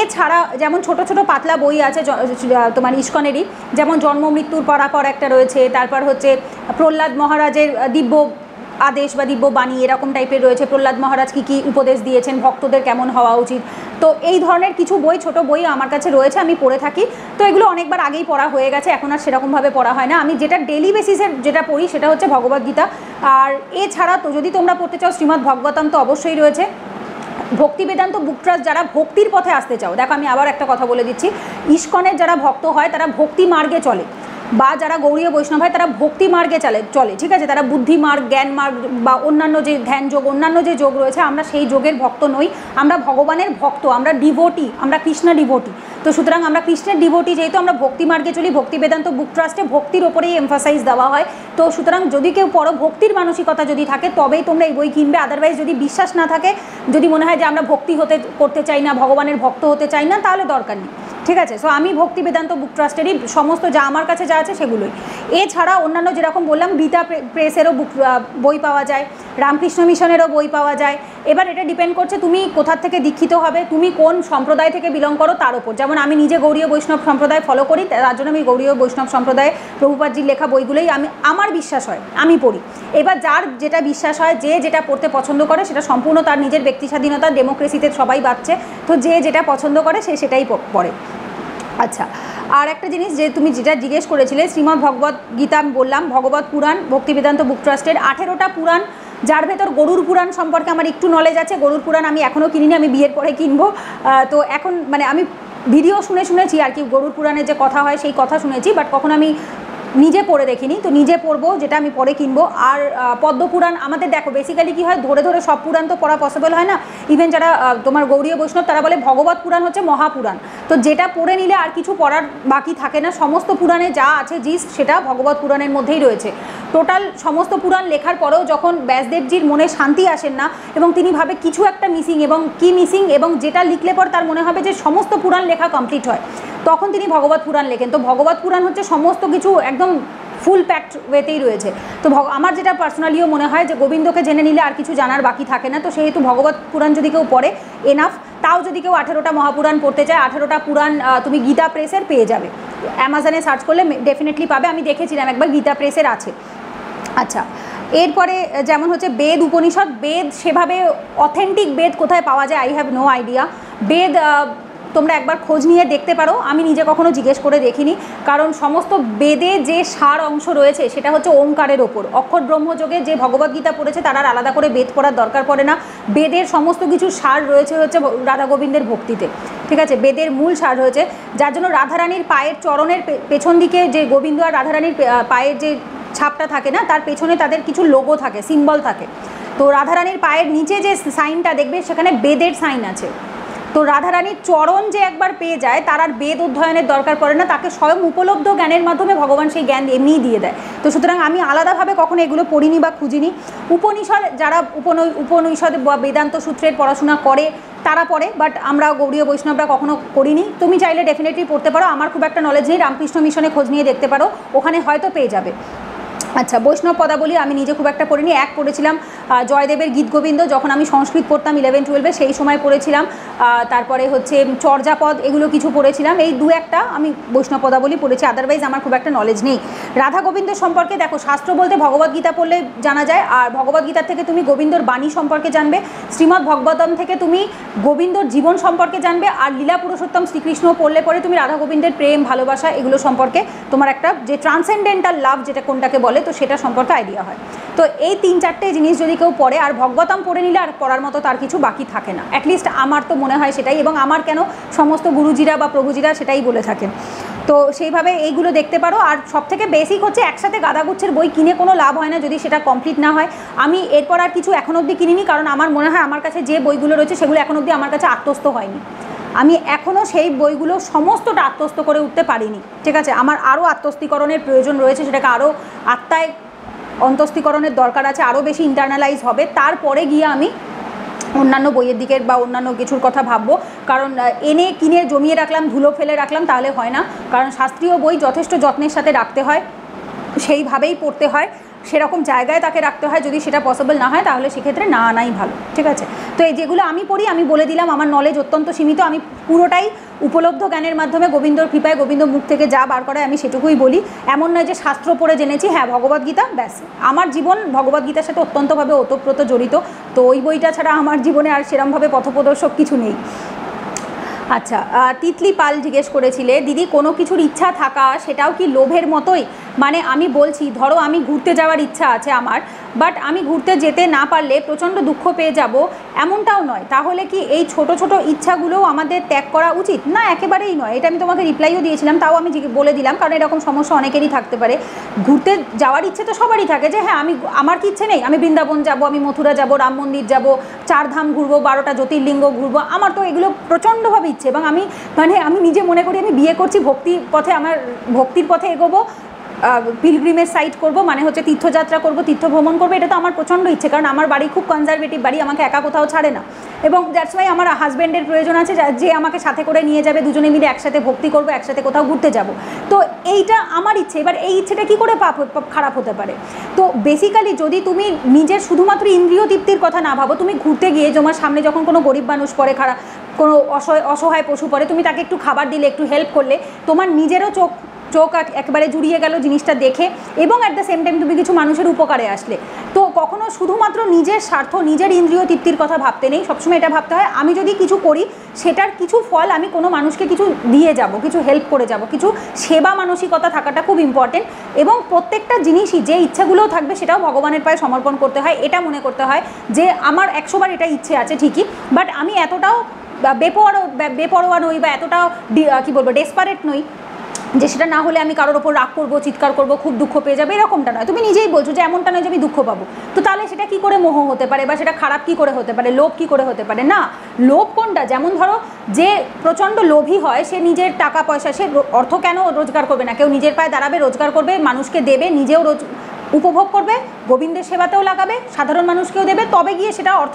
এছাড়া যেমন ছোট ছোট পাতলা বই আছে তোমার ইস্কনেরই, যেমন জন্ম মৃত্যুর পরাপর একটা রয়েছে, তারপর হচ্ছে প্রহ্লাদ মহারাজের দিব্য আদেশ বা দিব্য বাণী এরকম টাইপের রয়েছে, প্রহ্লাদ মহারাজ কী উপদেশ দিয়েছেন, ভক্তদের কেমন হওয়া উচিত, তো এই ধরনের কিছু বই, ছোট বই আমার কাছে রয়েছে, আমি পড়ে থাকি। তো এগুলো অনেকবার আগেই পড়া হয়ে গেছে, এখন আর সেরকমভাবে পড়া হয় না। আমি যেটা ডেলি বেসিসের যেটা পড়ি সেটা হচ্ছে ভগবদ্গীতা। আর এছাড়া তো যদি তোমরা পড়তে চাও শ্রীমদ্ ভগবতম তো অবশ্যই রয়েছে। ভক্তি বেদান্ত বুক ট্রাস্ট, যারা ভক্তির পথে আসতে চাও, দেখো আমি আবার একটা কথা বলে দিচ্ছি, ইস্কনের যারা ভক্ত হয় তারা ভক্তি মার্গে চলে, বা যারা গৌড়ীয় বৈষ্ণব হয় তারা ভক্তি মার্গে চলে, ঠিক আছে, তারা বুদ্ধি মার্গ, জ্ঞান মার্গ বা অন্যান্য যে ধ্যান যোগ, অন্যান্য যে যোগ রয়েছে, আমরা সেই যোগের ভক্ত নই, আমরা ভগবানের ভক্ত, আমরা ডিভোটি, আমরা কৃষ্ণ ডিভোটি। তো সুতরাং আমরা কৃষ্ণের ডিভোটি, যেহেতু আমরা ভক্তি মার্গে চলি, ভক্তি বেদান্ত বুক ট্রাস্টে ভক্তির ওপরেই এমফাসাইজ দেওয়া হয়। তো সুতরাং যদি কেউ পড়ো, ভক্তির মানসিকতা যদি থাকে তবেই তোমরা এই বই কিনবে, আদারওয়াইজ যদি বিশ্বাস না থাকে, যদি মনে হয় যে আমরা ভক্তি করতে চাই না, ভগবানের ভক্ত হতে চাই না, তাহলে দরকার নেই, ঠিক আছে। সো আমি ভক্তি বেদান্ত বুক ট্রাস্টেরই সমস্ত যা আমার কাছে যা আছে সেগুলোই। এছাড়া অন্যান্য যেরকম বললাম গীতা প্রেসেরও বই পাওয়া যায়, রামকৃষ্ণ মিশনেরও বই পাওয়া যায়। এবার এটা ডিপেন্ড করছে তুমি কোথা থেকে দীক্ষিত হবে, তুমি কোন সম্প্রদায় থেকে বিলং করো তার উপর। যেমন আমি নিজে গৌড়ীয় বৈষ্ণব সম্প্রদায় ফলো করি, তার জন্য আমি গৌড়ীয় বৈষ্ণব সম্প্রদায়ে প্রভুপাদজির লেখা বইগুলোই আমার বিশ্বাস হয় আমি পড়ি। এবার যার যেটা বিশ্বাস হয়, যে যেটা পড়তে পছন্দ করে, সেটা সম্পূর্ণ তার নিজের ব্যক্তি স্বাধীনতা, ডেমোক্রেসিতে সবাই বাঁচছে, তো যে যেটা পছন্দ করে সে সেটাই পড়ে। আচ্ছা, আর একটা জিনিস যে তুমি যেটা জিজ্ঞেস করেছিলে, শ্রীমদ্ ভগবত গীতা আমি বললাম, ভগবত পুরাণ, ভক্তিবেদান্ত বুক ট্রাস্টের 18টা পুরাণ, যার ভেতর গরুর পুরাণ সম্পর্কে আমার একটু নলেজ আছে। গরুর পুরাণ আমি এখনও কিনিনি, আমি বিয়ের পরে কিনবো। তো এখন মানে আমি ভিডিও শুনেছি আর কি, গরুর পুরাণের যে কথা হয় সেই কথা শুনেছি, বাট কখনো আমি নিজে পড়ে দেখিনি। তো নিজে পড়বো, যেটা আমি পরে কিনবো। আর পদ্মপুরাণ আমাদের দেখো বেসিক্যালি কী হয়, ধরে ধরে সব পুরাণ তো পড়া পসিবল হয় না। ইভেন যারা তোমার গৌড়ীয় বৈষ্ণব তারা বলে ভগবত পুরাণ হচ্ছে মহাপুরাণ। তো যেটা পড়ে নিলে আর কিছু পড়ার বাকি থাকে না, সমস্ত পুরাণে যা আছে জিস্ট সেটা ভগবত পুরাণের মধ্যেই রয়েছে। টোটাল সমস্ত পুরাণ লেখার পরেও যখন ব্যাসদেবজির মনে শান্তি আসেন না এবং তিনি ভাবে কিছু একটা মিসিং, এবং কি মিসিং, এবং যেটা লিখলে পর তার মনে হবে যে সমস্ত পুরাণ লেখা কমপ্লিট হয়, তখন তিনি ভগবত পুরাণ লেখেন। তো ভগবত পুরাণ হচ্ছে সমস্ত কিছু একদম ফুল প্যাকড ওয়েতেই রয়েছে। তো আমার যেটা পার্সোনালিও মনে হয় যে গোবিন্দকে জেনে নিলে আর কিছু জানার বাকি থাকে না। তো সেহেতু ভগবত পুরাণ যদি কেউ পড়ে এনাফ। তাও যদি কেউ 18টা মহাপুরাণ পড়তে চায়, 18টা পুরাণ তুমি গীতা প্রেসের পেয়ে যাবে, অ্যামাজনে সার্চ করলে ডেফিনেটলি পাবে। আমি দেখেছিলাম একবার, গীতা প্রেসের আছে। আচ্ছা, এরপরে যেমন হচ্ছে বেদ, উপনিষদ। বেদ সেভাবে অথেন্টিক বেদ কোথায় পাওয়া যায়, আই হ্যাভ নো আইডিয়া। বেদ তোমরা একবার খোঁজ নিয়ে দেখতে পারো, আমি নিজে কখনো জিজ্ঞেস করে দেখিনি। কারণ সমস্ত বেদে যে সার অংশ রয়েছে সেটা হচ্ছে ওঙ্কারের ওপর। অক্ষর ব্রহ্মযোগে যে ভগবদ্গীতা পড়েছে তারা আর আলাদা করে বেদ পড়ার দরকার পড়ে না। বেদের সমস্ত কিছু সার রয়েছে হচ্ছে রাধা গোবিন্দের ভক্তিতে, ঠিক আছে। বেদের মূল সার রয়েছে, যার জন্য রাধারানীর পায়ের চরণের পেছন দিকে যে গোবিন্দ আর রাধারানীর পায়ের যে ছাপটা থাকে না, তার পেছনে তাদের কিছু লোগো থাকে, সিম্বল থাকে। তো রাধারানীর পায়ের নিচে যে সাইনটা দেখবে সেখানে বেদের সাইন আছে। তো রাধারানীর চরণ যে একবার পেয়ে যায় তার আর বেদ অধ্যয়নের দরকার পড়ে না, তাকে স্বয়ং উপলব্ধ জ্ঞানের মাধ্যমে ভগবান সেই জ্ঞান এমনিই দিয়ে দেয়। তো সুতরাং আমি আলাদাভাবে কখনো এগুলো পড়িনি বা খুঁজিনি। উপনিষদ যারা উপনিষদ বা বেদান্ত সূত্রের পড়াশোনা করে তারা পড়ে, বাট আমরা গৌড়ীয় বৈষ্ণবরা কখনো করিনি। তুমি চাইলে ডেফিনেটলি পড়তে পারো, আমার খুব একটা নলেজ নেই। রামকৃষ্ণ মিশনে খোঁজ নিয়ে দেখতে পারো, ওখানে হয়তো পেয়ে যাবে। আচ্ছা, বৈষ্ণব পদাবলী আমি নিজে খুব একটা পড়িনি। এক পড়েছিলাম জয়দেবের গীত গোবিন্দ, যখন আমি সংস্কৃত পড়তাম 11-12-এ, সেই সময় পড়েছিলাম। তারপরে হচ্ছে চর্যাপদ, এগুলো কিছু পড়েছিলাম। এই দু একটা আমি বৈষ্ণব পদাবলী পড়েছি, আদারওয়াইজ আমার খুব একটা নলেজ নেই। রাধা গোবিন্দ সম্পর্কে দেখো, শাস্ত্র বলতে ভগবদ্গীতা পড়লে জানা যায়, আর ভগবদ্গীতার থেকে তুমি গোবিন্দর বাণী সম্পর্কে জানবে। শ্রীমদ্ ভগবতম থেকে তুমি গোবিন্দর জীবন সম্পর্কে জানবে। আর লীলা পুরুষোত্তম শ্রীকৃষ্ণ পড়লে পরে তুমি রাধা গোবিন্দের প্রেম, ভালোবাসা, এগুলো সম্পর্কে তোমার একটা যে ট্রান্সেন্ডেন্টাল লাভ যেটা কোনটাকে বলে, তো সেটা সম্পর্কে আইডিয়া হয়। তো এই 3-4টে জিনিস যদি কেউ পড়ে, আর ভগবতম পড়ে নিলে আর পড়ার মতো তার কিছু বাকি থাকে না। অ্যাটলিস্ট আমার তো মনে হয় সেটাই, এবং আমার কেন সমস্ত গুরুজিরা বা প্রভুজিরা সেটাই বলে থাকেন। তো সেইভাবে এইগুলো দেখতে পারো। আর সবথেকে বেসিক হচ্ছে একসাথে গাদাগুচ্ছের বই কিনে কোনো লাভ হয় না যদি সেটা কমপ্লিট না হয়। আমি এরপর আর কিছু এখন অবধি কিনিনি, কারণ আমার মনে হয় আমার কাছে যে বইগুলো রয়েছে সেগুলো এখন অবধি আমার কাছে আত্মস্থ হয়নি। আমি এখনও সেই বইগুলো সমস্তটা আত্মস্থ করে উঠতে পারিনি, ঠিক আছে। আমার আরও আত্মস্থীকরণের প্রয়োজন রয়েছে, সেটাকে আরও আত্মায় অন্তস্থীকরণের দরকার আছে, আরও বেশি ইন্টারনালাইজ হবে, তারপরে গিয়ে আমি অন্যান্য বইয়ের দিকের বা অন্যান্য কিছুর কথা ভাববো। কারণ এনে কিনে জমিয়ে রাখলাম, ধুলো ফেলে রাখলাম, তাহলে হয় না। কারণ শাস্ত্রীয় বই যথেষ্ট যত্নের সাথে রাখতে হয়, সেইভাবেই পড়তে হয়, সেরকম জায়গায় তাকে রাখতে হয়। যদি সেটা পসিবল না হয় তাহলে সেক্ষেত্রে না আনাই ভালো, ঠিক আছে। তো এই যেগুলো আমি পড়ি, আমি বলে দিলাম, আমার নলেজ অত্যন্ত সীমিত। আমি পুরোটাই উপলব্ধ জ্ঞানের মাধ্যমে গোবিন্দর কৃপায়, গোবিন্দ মুখ থেকে যা বার করে আমি সেটুকুই বলি। এমন নয় যে শাস্ত্র পড়ে জেনেছি, হ্যাঁ ভগবদ্গীতা ব্যাস। আমার জীবন ভগবদ্গীতার সাথে অত্যন্তভাবে ওতপ্রোত জড়িত। তো ওই বইটা ছাড়া আমার জীবনে আর সেরমভাবে পথপ্রদর্শক কিছু নেই। আচ্ছা, তিতলি পাল জিজ্ঞেস করেছিলে, দিদি কোনো কিছুর ইচ্ছা থাকা সেটাও কি লোভের মতোই? মানে আমি বলছি, ধরো আমি ঘুরতে যাওয়ার ইচ্ছা আছে আমার, বাট আমি ঘুরতে যেতে না পারলে প্রচণ্ড দুঃখ পেয়ে যাব, এমনটাও নয়। তাহলে কি এই ছোট ছোট ইচ্ছাগুলোও আমাদের ত্যাগ করা উচিত? না, একেবারেই নয়। এটা আমি তোমাকে রিপ্লাইও দিয়েছিলাম, তাও আমি বলে দিলাম, কারণ এরকম সমস্যা অনেকেরই থাকতে পারে। ঘুরতে যাওয়ার ইচ্ছে তো সবারই থাকে, যে হ্যাঁ আমার কি ইচ্ছে নেই, আমি বৃন্দাবন যাব, আমি মথুরা যাব, রাম মন্দির যাব, 4 ধাম ঘুরবো, 12টা জ্যোতির্লিঙ্গ ঘুরবো, আমার তো এগুলো প্রচণ্ডভাবে ইচ্ছে। এবং আমি নিজে মনে করি আমি বিয়ে করছি ভক্তির পথে, আমার ভক্তির পথে এগোবো, পিলগ্রিমেজ সাইট করব, মানে হচ্ছে তীর্থযাত্রা করব, তীর্থ ভ্রমণ করবো, এটা তো আমার প্রচণ্ড ইচ্ছে। কারণ আমার বাড়ি খুব কনজারভেটিভ বাড়ি, আমাকে একা কোথাও ছাড়ে না। এবং দ্যাটস ওয়াই আমার হাজব্যান্ডের প্রয়োজন আছে, যে আমাকে সাথে করে নিয়ে যাবে, দুজনে মিলে একসাথে ভক্তি করবো, একসাথে কোথাও ঘুরতে যাব। তো এইটা আমার ইচ্ছে। এবার এই ইচ্ছেটা কী করে খারাপ হতে পারে? তো বেসিক্যালি যদি তুমি নিজের শুধুমাত্র ইন্দ্রিয় তৃপ্তির কথা না ভাবো, তুমি ঘুরতে গিয়ে তোমার সামনে যখন কোনো গরিব মানুষ পড়ে, কোনো অসহায় পশু পড়ে, তুমি তাকে একটু খাবার দিলে, একটু হেল্প করলে, তোমার নিজেরও চোখ একেবারে জুড়িয়ে গেল জিনিসটা দেখে, এবং অ্যাট দ্য সেম টাইম তুমি কিছু মানুষের উপকারে আসলে। তো কখনো শুধুমাত্র নিজের স্বার্থ, নিজের ইন্দ্রিয় তৃপ্তির কথা ভাবতে নেই, সবসময় এটা ভাবতে হয় আমি যদি কিছু করি সেটার কিছু ফল আমি কোনো মানুষকে কিছু দিয়ে যাব, কিছু হেল্প করে যাব, কিছু সেবা মানসিকতা থাকাটা খুব ইম্পর্টেন্ট। এবং প্রত্যেকটা জিনিসই যে ইচ্ছাগুলোও থাকবে সেটাও ভগবানের পায়ে সমর্পণ করতে হয়। এটা মনে করতে হয় যে আমার 100 বার এটা ইচ্ছে আছে ঠিকই, বাট আমি এতটাও বেপরোয়া নই বা এতটাও কী বলবো ডেসপারেট নই যে সেটা না হলে আমি কারোর ওপর রাগ করবো, চিৎকার করবো, খুব দুঃখ পেয়ে যাবে, এরকমটা নয়। তুমি নিজেই বলছো যে এমনটা নয় যে আমি দুঃখ পাবো, তো তাহলে সেটা কী করে মোহ হতে পারে বা সেটা খারাপ কী করে হতে পারে, লোভ কী করে হতে পারে? না, লোভ কোনটা? যেমন ধরো যে প্রচণ্ড লোভী হয় সে নিজের টাকা পয়সা, সে অর্থ কেন রোজগার করবে না? কেউ নিজের পায়ে দাঁড়াবে, রোজগার করবে, মানুষকে দেবে, নিজেও উপভোগ করবে, গোবিন্দের সেবাতেও লাগাবে, সাধারণ মানুষকেও দেবে, তবে গিয়ে সেটা অর্থ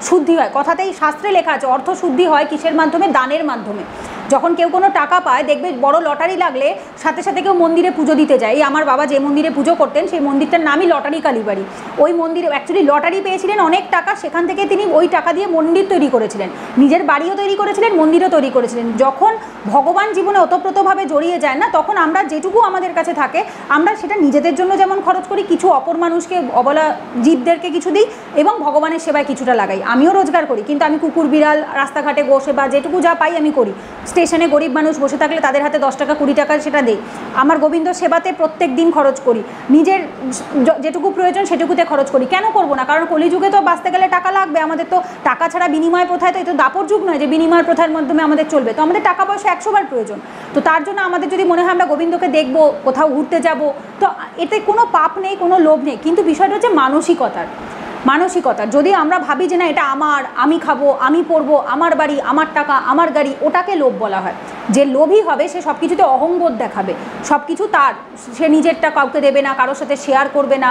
শুদ্ধি হয়। কথাতেই শাস্ত্রে লেখা আছে অর্থ শুদ্ধি হয় কিসের মাধ্যমে? দানের মাধ্যমে। যখন কেউ কোনো টাকা পায় দেখবে বড় লটারি লাগলে সাথে সাথে কেউ মন্দিরে পুজো দিতে যায়। এই আমার বাবা যে মন্দিরে পুজো করতেন সেই মন্দিরটার নামই লটারি কালীবাড়ি। ওই মন্দিরে অ্যাকচুয়ালি লটারি পেয়েছিলেন অনেক টাকা, সেখান থেকে তিনি ওই টাকা দিয়ে মন্দির তৈরি করেছিলেন, নিজের বাড়িও তৈরি করেছিলেন, মন্দিরও তৈরি করেছিলেন। যখন ভগবান জীবনে ওতপ্রোতভাবে জড়িয়ে যায় না, তখন আমরা যেটুকু আমাদের কাছে থাকে আমরা সেটা নিজেদের জন্য যেমন খরচ করি, কিছু অপর মানুষকে, অবলা জীবদেরকে কিছু দিই, এবং ভগবানের সেবায় কিছুটা লাগাই। আমিও রোজগার করি, কিন্তু আমি কুকুর বিড়াল, রাস্তাঘাটে বসে বা যেটুকু যা পাই আমি করি। স্টেশনে গরিব মানুষ বসে থাকলে তাদের হাতে 10 টাকা 20 টাকা সেটা দেই। আমার গোবিন্দ সেবাতে প্রত্যেক দিন খরচ করি, নিজের যেটুকু প্রয়োজন সেটুকুতে খরচ করি। কেন করব না? কারণ কলিযুগে তো বাঁচতে গেলে টাকা লাগবে। আমাদের তো টাকা ছাড়া বিনিময় প্রথায়, তো এই তো দাপর যুগ নয় যে বিনিময় প্রথার মাধ্যমে আমাদের চলবে। তো আমাদের টাকা পয়সা 100 বার প্রয়োজন। তো তার জন্য আমাদের যদি মনে হয় আমরা গোবিন্দকে দেখবো, কোথাও ঘুরতে যাব, তো এতে কোনো পাপ নেই, কোনো লোভ নেই। কিন্তু বিষয়টা হচ্ছে মানসিকতার। যদি আমরা ভাবি যে না এটা আমার, আমি খাবো, আমি পরবো, আমার বাড়ি, আমার টাকা, আমার গাড়ি, ওটাকে লোভ বলা হয়। যে লোভী হবে সে সব কিছুতে অহংবোধ দেখাবে, সব কিছু তার, সে নিজেরটা কাউকে দেবে না, কারোর সাথে শেয়ার করবে না।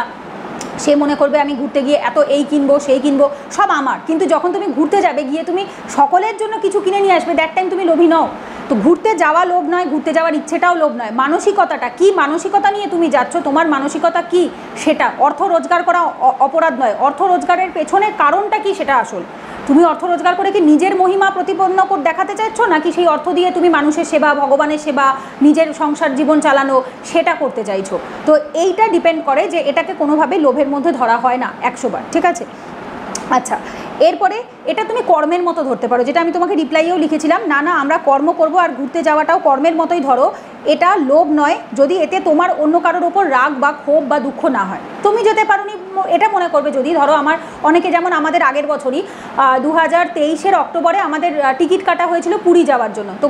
সে মনে করবে আমি ঘুরতে গিয়ে এত এই কিনবো সেই কিনবো, সব আমার। কিন্তু যখন তুমি ঘুরতে যাবে, গিয়ে তুমি সকলের জন্য কিছু কিনে নিয়ে আসবে, দ্যাট টাইম তুমি লোভী নও। তো ঘুরতে যাওয়া লোভ নয়, ঘুরতে যাওয়ার ইচ্ছেটাও লোভ নয়। মানসিকতাটা কি, মানসিকতা নিয়ে তুমি যাচ্ছ, তোমার মানসিকতা কি সেটা। অর্থ রোজগার করা অপরাধ নয়, অর্থ রোজগারের পেছনে কারণটা কি সেটা আসল। তুমি অর্থ রোজগার করে কি নিজের মহিমা প্রতিপন্ন করে দেখাতে চাইছো, নাকি সেই অর্থ দিয়ে তুমি মানুষের সেবা, ভগবানের সেবা, নিজের সংসার জীবন চালানো সেটা করতে চাইছো? তো এইটা ডিপেন্ড করে যে এটাকে কোনোভাবে লোভের মধ্যে ধরা হয় না 100 বার, ঠিক আছে? আচ্ছা, এরপরে এটা তুমি কর্মের মতো ধরতে পারো, যেটা আমি তোমাকে রিপ্লাইয়েও লিখেছিলাম। না আমরা কর্ম করব আর ঘুরতে যাওয়াটাও কর্মের মতোই ধরো, এটা লোভ নয় যদি এতে তোমার অন্য কারোর ওপর রাগ বা ক্ষোভ বা দুঃখ না হয়। তুমি যেতে পারোনি এটা মনে করবে, যদি ধরো আমার অনেকে, যেমন আমাদের আগের বছরই 2023-এর অক্টোবরে আমাদের টিকিট কাটা হয়েছিল পুরী যাওয়ার জন্য। তো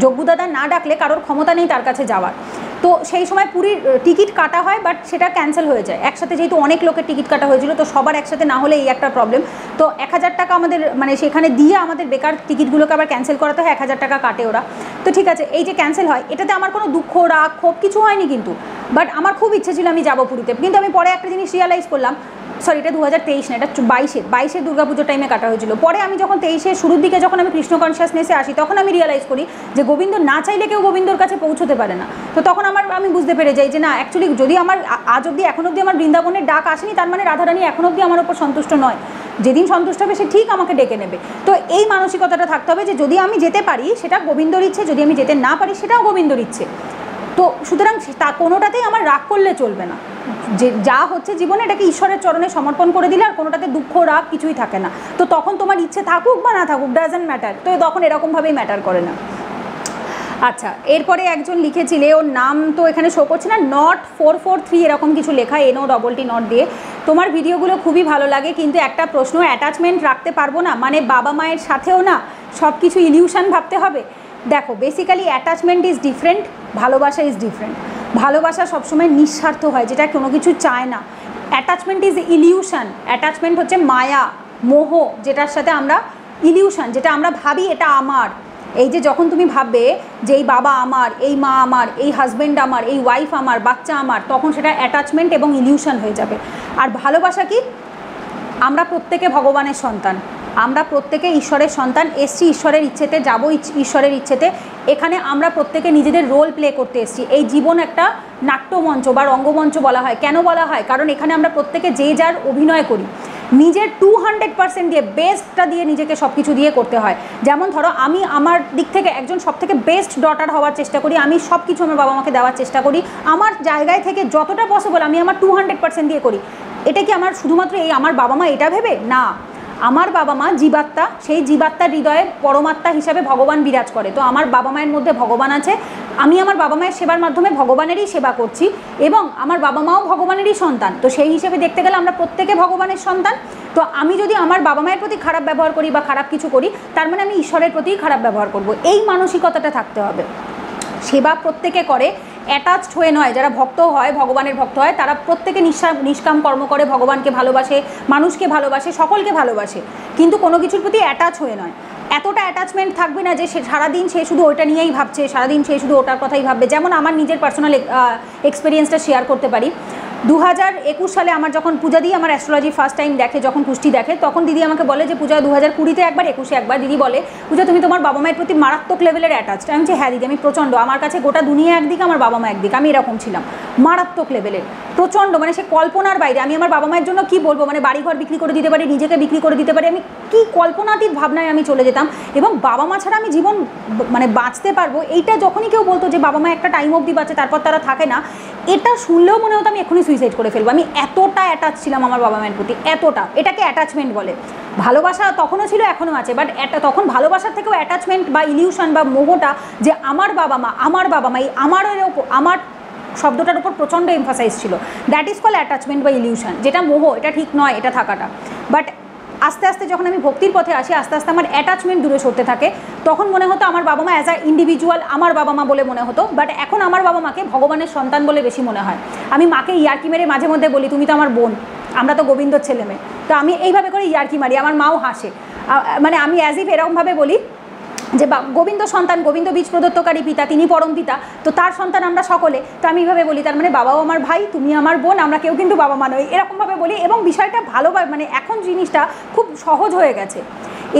যজ্ঞদাদা না ডাকলে কারোর ক্ষমতা নেই তার কাছে যাওয়ার। তো সেই সময় পুরীর টিকিট কাটা হয়, বাট সেটা ক্যান্সেল হয়ে যায় একসাথে, যেহেতু অনেক লোকের টিকিট কাটা হয়েছিল। তো সবার একসাথে না হলে এই একটা প্রবলেম। তো 1000 টাকা আমাদের মানে সেখানে দিয়ে আমাদের বেকার টিকিটগুলোকে আবার ক্যান্সেল করাতে হয়, 1000 টাকা কাটে ওরা। তো ঠিক আছে, এই যে ক্যান্সেল হয় এটাতে আমার কোনো দুঃখ, রাগ, ক্ষোভ কিছু হয়নি কিন্তু। বাট আমার খুব ইচ্ছে ছিল আমি যাবো পুরীতে, কিন্তু আমি পরে একটা জিনিস রিয়ালাইজ করলাম, সরি এটা 2023 না, এটা 22-এর দুর্গাপুজোর টাইমে কাটা হয়েছিল। পরে আমি যখন 23-এর শুরুর দিকে যখন আমি কৃষ্ণ কনসিয়াসনেসে আসি, তখন আমি রিয়ালাইজ করি যে গোবিন্দ না চাইলে কেউ গোবিন্দর কাছে পৌঁছতে পারে না। তো তখন আমি বুঝতে পেরে যাই যে না, অ্যাকচুয়ালি যদি আমার আজ অবধি এখন অবধি আমার বৃন্দাবনের ডাক আসেনি, তার মানে রাধারানী এখন অবধি আমার ওপর সন্তুষ্ট নয়। যেদিন সন্তুষ্ট হবে সে ঠিক আমাকে ডেকে নেবে। তো এই মানসিকতাটা থাকতে হবে যে যদি আমি যেতে পারি সেটা গোবিন্দর ইচ্ছে, যদি আমি যেতে না পারি সেটাও গোবিন্দর ইচ্ছে। তো সুতরাং তা কোনোটাতেই আমার রাগ করলে চলবে না। যে যা হচ্ছে জীবনে এটাকে ঈশ্বরের চরণে সমর্পণ করে দিলে আর কোনোটাতে দুঃখ, রাগ কিছুই থাকে না। তো তখন তোমার ইচ্ছে থাকুক বা না থাকুক, ডাজন্ট ম্যাটার। তো তখন এরকমভাবেই ম্যাটার করে না। আচ্ছা, এরপরে একজন লিখেছিলে, ওর নাম তো এখানে শো করছে না, not 443 এরকম কিছু লেখা, NOTT নট দিয়ে। তোমার ভিডিওগুলো খুবই ভালো লাগে, কিন্তু একটা প্রশ্ন, অ্যাটাচমেন্ট রাখতে পারবো না? মানে বাবা মায়ের সাথেও না সব কিছু ইলিউশন ভাবতে হবে? দেখো, বেসিক্যালি অ্যাটাচমেন্ট ইজ ডিফারেন্ট, ভালোবাসা ইজ ডিফারেন্ট। ভালোবাসা সবসময় নিঃস্বার্থ হয়, যেটা কোনো কিছু চায় না। Attachment is illusion. অ্যাটাচমেন্ট হচ্ছে মায়া, মোহ, যেটার সাথে আমরা ইলিউশন, যেটা আমরা ভাবি এটা আমার। এই যে যখন তুমি ভাববে যে এই বাবা আমার, এই মা আমার, এই হাজব্যান্ড আমার, এই ওয়াইফ আমার, বাচ্চা আমার, তখন সেটা অ্যাটাচমেন্ট এবং ইলিউশন হয়ে যাবে। আর ভালোবাসা কি? আমরা প্রত্যেকে ভগবানের সন্তান, আমরা প্রত্যেকে ঈশ্বরের সন্তান, এসছি ঈশ্বরের ইচ্ছেতে, যাবো ঈশ্বরের ইচ্ছেতে। এখানে আমরা প্রত্যেকে নিজেদের রোল প্লে করতে এসছি। এই জীবন একটা নাট্যমঞ্চ বা রঙ্গমঞ্চ বলা হয়। কেন বলা হয়? কারণ এখানে আমরা প্রত্যেকে যে যার অভিনয় করি। নিজের 200% দিয়ে বেস্টটা দিয়ে নিজেকে সব কিছু দিয়ে করতে হয়। যেমন ধরো আমি আমার দিক থেকে একজন সব থেকে বেস্ট ডটার হওয়ার চেষ্টা করি, আমি সব কিছু আমার বাবা মাকে দেওয়ার চেষ্টা করি, আমার জায়গায় থেকে যতটা পসিবল আমি আমার 200% দিয়ে করি। এটা কি আমার শুধুমাত্র এই আমার বাবা মা এটা ভেবে না, আমার বাবা মা জীবাত্মা, সেই জীবাত্মার হৃদয়ে পরমাত্মা হিসাবে ভগবান বিরাজ করে। তো আমার বাবা মায়ের মধ্যে ভগবান আছে, আমি আমার বাবা মায়ের সেবার মাধ্যমে ভগবানেরই সেবা করছি এবং আমার বাবা মাও ভগবানেরই সন্তান। তো সেই হিসেবে দেখতে গেলে আমরা প্রত্যেকে ভগবানের সন্তান। তো আমি যদি আমার বাবা মায়ের প্রতি খারাপ ব্যবহার করি বা খারাপ কিছু করি, তার মানে আমি ঈশ্বরের প্রতিই খারাপ ব্যবহার করব। এই মানসিকতাটা থাকতে হবে। সেবা প্রত্যেকে করে, অ্যাটাচড হয়ে নয়। যারা ভক্ত হয়, ভগবানের ভক্ত হয়, তারা প্রত্যেকে নিষ্কাম কর্ম করে, ভগবানকে ভালোবাসে, মানুষকে ভালোবাসে, সকলকে ভালোবাসে, কিন্তু কোনো কিছুর প্রতি অ্যাটাচ হয়ে নয়। এতটা অ্যাটাচমেন্ট থাকবে না যে সে সারাদিন সে শুধু ওটা নিয়েই ভাবছে, সারাদিন সে শুধু ওটার কথাই ভাববে। যেমন আমার নিজের পার্সোনাল এক্সপিরিয়েন্সটা শেয়ার করতে পারি। 2021 সালে আমার যখন পূজা দিই, আমার অ্যাস্ট্রোলজি ফার্স্ট টাইম দেখে, যখন কুষ্টি দেখে, তখন দিদি আমাকে বলে যে পূজা 2020-তে একবার, 21-এ একবার। দিদি বলে, পূজা তুমি তোমার বাবা মায়ের প্রতি মারাত্মক লেভেলের অ্যাটাচড। আমি বলছি হ্যাঁ দিদি, আমি প্রচণ্ড, আমার কাছে গোটা দুনিয়া একদিকে, আমার বাবা মা একদিকে, আমি এরকম ছিলাম, মারাত্মক লেভেলের, প্রচণ্ড, মানে সে কল্পনার বাইরে। আমি আমার বাবা মায়ের জন্য কি বলবো, মানে বাড়িঘর বিক্রি করে দিতে পারি, নিজেকে বিক্রি করে দিতে পারি, আমি কি কল্পনাতীত ভাবনায় আমি চলে যেতাম। এবং বাবা মা ছাড়া আমি জীবন মানে বাঁচতে পারবো, এইটা যখনই কেউ বলতো যে বাবা মা একটা টাইম অবধি বাঁচে তারপর তারা থাকে না, এটা শুনলেও মনে হতো আমি এখনই সুইসাইড করে ফেলবো। আমি এতটা অ্যাটাচ ছিলাম আমার বাবা মায়ের প্রতি, এতটা। এটাকে অ্যাটাচমেন্ট বলে। ভালোবাসা তখনও ছিল, এখনও আছে, বাট তখন ভালোবাসার থেকেও অ্যাটাচমেন্ট বা ইলিউশন বা মোহটা, যে আমার বাবা মা, এই আমার শব্দটার উপর প্রচণ্ড এমফাসাইজ ছিল। দ্যাট ইজ কল অ্যাটাচমেন্ট বা ইলিউশন, যেটা মোহ, এটা ঠিক নয় এটা থাকাটা। বাট আস্তে আস্তে যখন আমি ভক্তির পথে আসি, আস্তে আস্তে আমার অ্যাটাচমেন্ট দূরে সরতে থাকে। তখন মনে হতো আমার বাবা মা অ্যাজ আ ইন্ডিভিজুয়াল আমার বাবা মা বলে মনে হতো, বাট এখন আমার বাবা মাকে ভগবানের সন্তান বলে বেশি মনে হয়। আমি মাকে ইয়ার্কি মেরে মাঝে মধ্যে বলি, তুমি তো আমার বোন, আমরা তো গোবিন্দর ছেলে মেয়ে। তো আমি এইভাবে করে ইয়ার্কি মারি, আমার মাও হাসে। মানে আমি অ্যাজ ইফ এরকমভাবে বলি যে গোবিন্দ সন্তান, গোবিন্দ বীজ প্রদত্তকারী পিতা, তিনি পরম পিতা, তো তার সন্তান আমরা সকলে। তো আমি এইভাবে বলি, তার মানে বাবাও আমার ভাই, তুমি আমার বোন, আমরা কেউ কিন্তু বাবা মা নই, এরকমভাবে বলি। এবং বিষয়টা ভালো, মানে এখন জিনিসটা খুব সহজ হয়ে গেছে।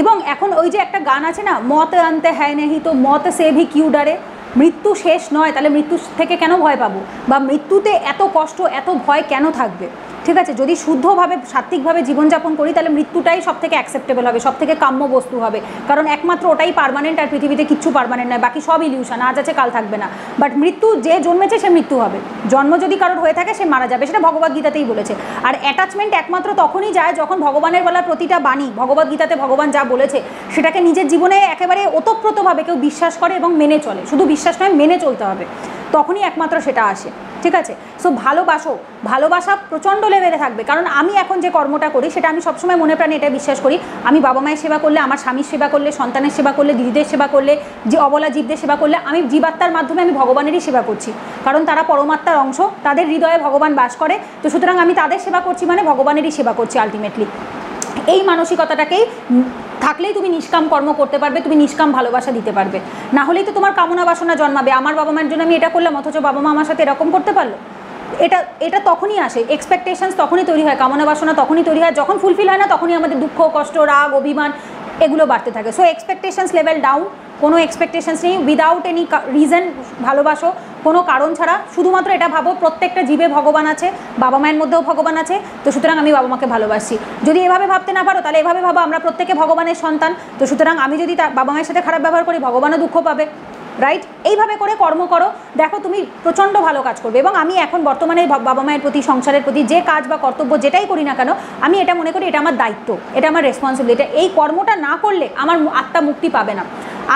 এবং এখন ওই যে একটা গান আছে না, মত আনতে হ্যায় নেহি তো মত সে ভি কিউ ডরে, মৃত্যু শেষ নয়, তাহলে মৃত্যু থেকে কেন ভয় পাবো, বা মৃত্যুতে এত কষ্ট এত ভয় কেন থাকবে। ঠিক আছে, যদি শুদ্ধভাবে সাত্ত্বিকভাবে জীবনযাপন করি, তাহলে মৃত্যুটাই সব থেকে অ্যাকসেপ্টেবল হবে, সব থেকে কাম্য বস্তু হবে। কারণ একমাত্র ওটাই পার্মানেন্ট, আর পৃথিবীতে কিচ্ছু পার্মানেন্ট নয়, বাকি সব ইলিউশন, আজ আছে কাল থাকবে না। বাট মৃত্যু, যে জন্মেছে সে মৃত্যু হবে, জন্ম যদি কারোর হয়ে থাকে সে মারা যাবে, সেটা ভগবদ্গীতাতেই বলেছে। আর অ্যাটাচমেন্ট একমাত্র তখনই যায় যখন ভগবানের বলা প্রতিটা বাণী, ভগবদ্গীতাতে ভগবান যা বলেছে সেটাকে নিজের জীবনে একেবারে ওতপ্রোতভাবে কেউ বিশ্বাস করে এবং মেনে চলে। শুধু বিশ্বাস নয়, মেনে চলতে হবে, তখনই একমাত্র সেটা আসে। ঠিক আছে, সো ভালোবাসা প্রচণ্ড লেভেলে থাকবে। কারণ আমি এখন যে কর্মটা করি, সেটা আমি সবসময় মনে প্রাণে এটা বিশ্বাস করি, আমি বাবা মায়ের সেবা করলে, আমার স্বামীর সেবা করলে, সন্তানের সেবা করলে, দিদিদের সেবা করলে, যে অবলা জীবদের সেবা করলে, আমি জীবাত্মার মাধ্যমে আমি ভগবানেরই সেবা করছি। কারণ তারা পরমাত্মার অংশ, তাদের হৃদয়ে ভগবান বাস করে। তো সুতরাং আমি তাদের সেবা করছি মানে ভগবানেরই সেবা করছি আলটিমেটলি। এই মানসিকতাটাকেই থাকলেই তুমি নিষ্কাম কর্ম করতে পারবে, তুমি নিষ্কাম ভালোবাসা দিতে পারবে। না হলেই তো তোমার কামনা বাসনা জন্মাবে, আমার বাবা মায়ের জন্য আমি এটা করলাম, অথচ বাবা মা আমার সাথে এরকম করতে পারলো। এটা তখনই আসে, এক্সপেকটেশনস তখনই তৈরি হয়, কামনা বাসনা তখনই তৈরি হয়, যখন ফুলফিল হয় না তখনই আমাদের দুঃখ, কষ্ট, রাগ, অভিমান এগুলো বাড়তে থাকে। সো এক্সপেকটেশনস লেভেল ডাউন, কোনো এক্সপেকটেশনস নেই, উইদাউট এনি রিজন ভালোবাসো, কোনো কারণ ছাড়া। শুধুমাত্র এটা ভাবো প্রত্যেকটা জীবে ভগবান আছে, বাবা মায়ের মধ্যেও ভগবান আছে, তো সুতরাং আমি বাবা মাকে ভালোবাসি। যদি এভাবে ভাবতে না পারো, তাহলে এভাবে ভাবো আমরা প্রত্যেকে ভগবানের সন্তান, তো সুতরাং আমি যদি তার বাবা মায়ের সাথে খারাপ ব্যবহার করি, ভগবানও দুঃখ পাবে। রাইট, এইভাবে করে কর্ম করো, দেখো তুমি প্রচণ্ড ভালো কাজ করবে। এবং আমি এখন বর্তমানে বাবা মায়ের প্রতি, সংসারের প্রতি যে কাজ বা কর্তব্য যেটাই করি না কেন, আমি এটা মনে করি এটা আমার দায়িত্ব, এটা আমার রেসপন্সিবিলিটি। এই কর্মটা না করলে আমার আত্মা মুক্তি পাবে না।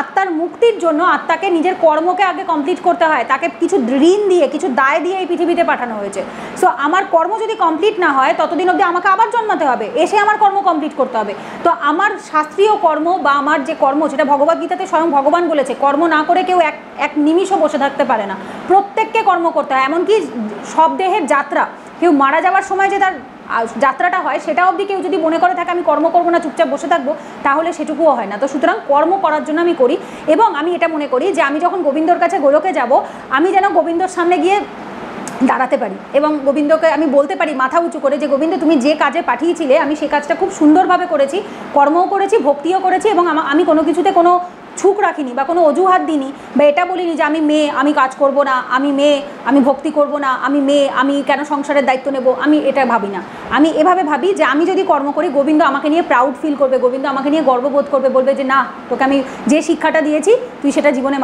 আত্মার মুক্তির জন্য আত্মাকে নিজের কর্মকে আগে কমপ্লিট করতে হয়, তাকে কিছু ঋণ দিয়ে, কিছু দায় দিয়ে এই পৃথিবীতে পাঠানো হয়েছে। সো আমার কর্ম যদি কমপ্লিট না হয়, ততদিন অবধি আমাকে আবার জন্মাতে হবে, এসে আমার কর্ম কমপ্লিট করতে হবে। তো আমার শাস্ত্রীয় কর্ম বা আমার যে কর্ম, সেটা ভগবদ্গীতাতে স্বয়ং ভগবান বলেছে, কর্ম না করে কেউ এক নিমিষও বসে থাকতে পারে না, প্রত্যেককে কর্ম করতে হয়। এমনকি সব দেহের যাত্রা, কেউ মারা যাওয়ার সময় যে তার যাত্রাটা হয়, সেটা অবধি কেউ যদি মনে করে থাকে আমি কর্ম করবো না, চুপচাপ বসে থাকবো, তাহলে সেটুকুও হয় না। তো সুতরাং কর্ম করার জন্য আমি করি। এবং আমি এটা মনে করি যে আমি যখন গোবিন্দর কাছে গোলকে যাব, আমি যেন গোবিন্দর সামনে গিয়ে দাঁড়াতে পারি এবং গোবিন্দকে আমি বলতে পারি মাথা উঁচু করে যে গোবিন্দ তুমি যে কাজে পাঠিয়েছিলে, আমি সেই কাজটা খুব সুন্দরভাবে করেছি, কর্মও করেছি, ভক্তিও করেছি, এবং আমি কোনো কিছুতে কোনো ছুক রাখিনি বা কোনো অজুহাত দিইনি বা এটা বলিনি যে আমি মেয়ে, আমি কাজ করব না, আমি মেয়ে, আমি ভক্তি করব না, আমি মেয়ে, আমি কেন সংসারের দায়িত্ব নেব, আমি এটা ভাবি না। আমি এভাবে ভাবি যে আমি যদি কর্ম করি গোবিন্দ আমাকে নিয়ে প্রাউড ফিল করবে, গোবিন্দ আমাকে নিয়ে গর্ববোধ করবে, বলবে যে না, তোকে আমি যে শিক্ষাটা দিয়েছি তুই সেটা জীবনে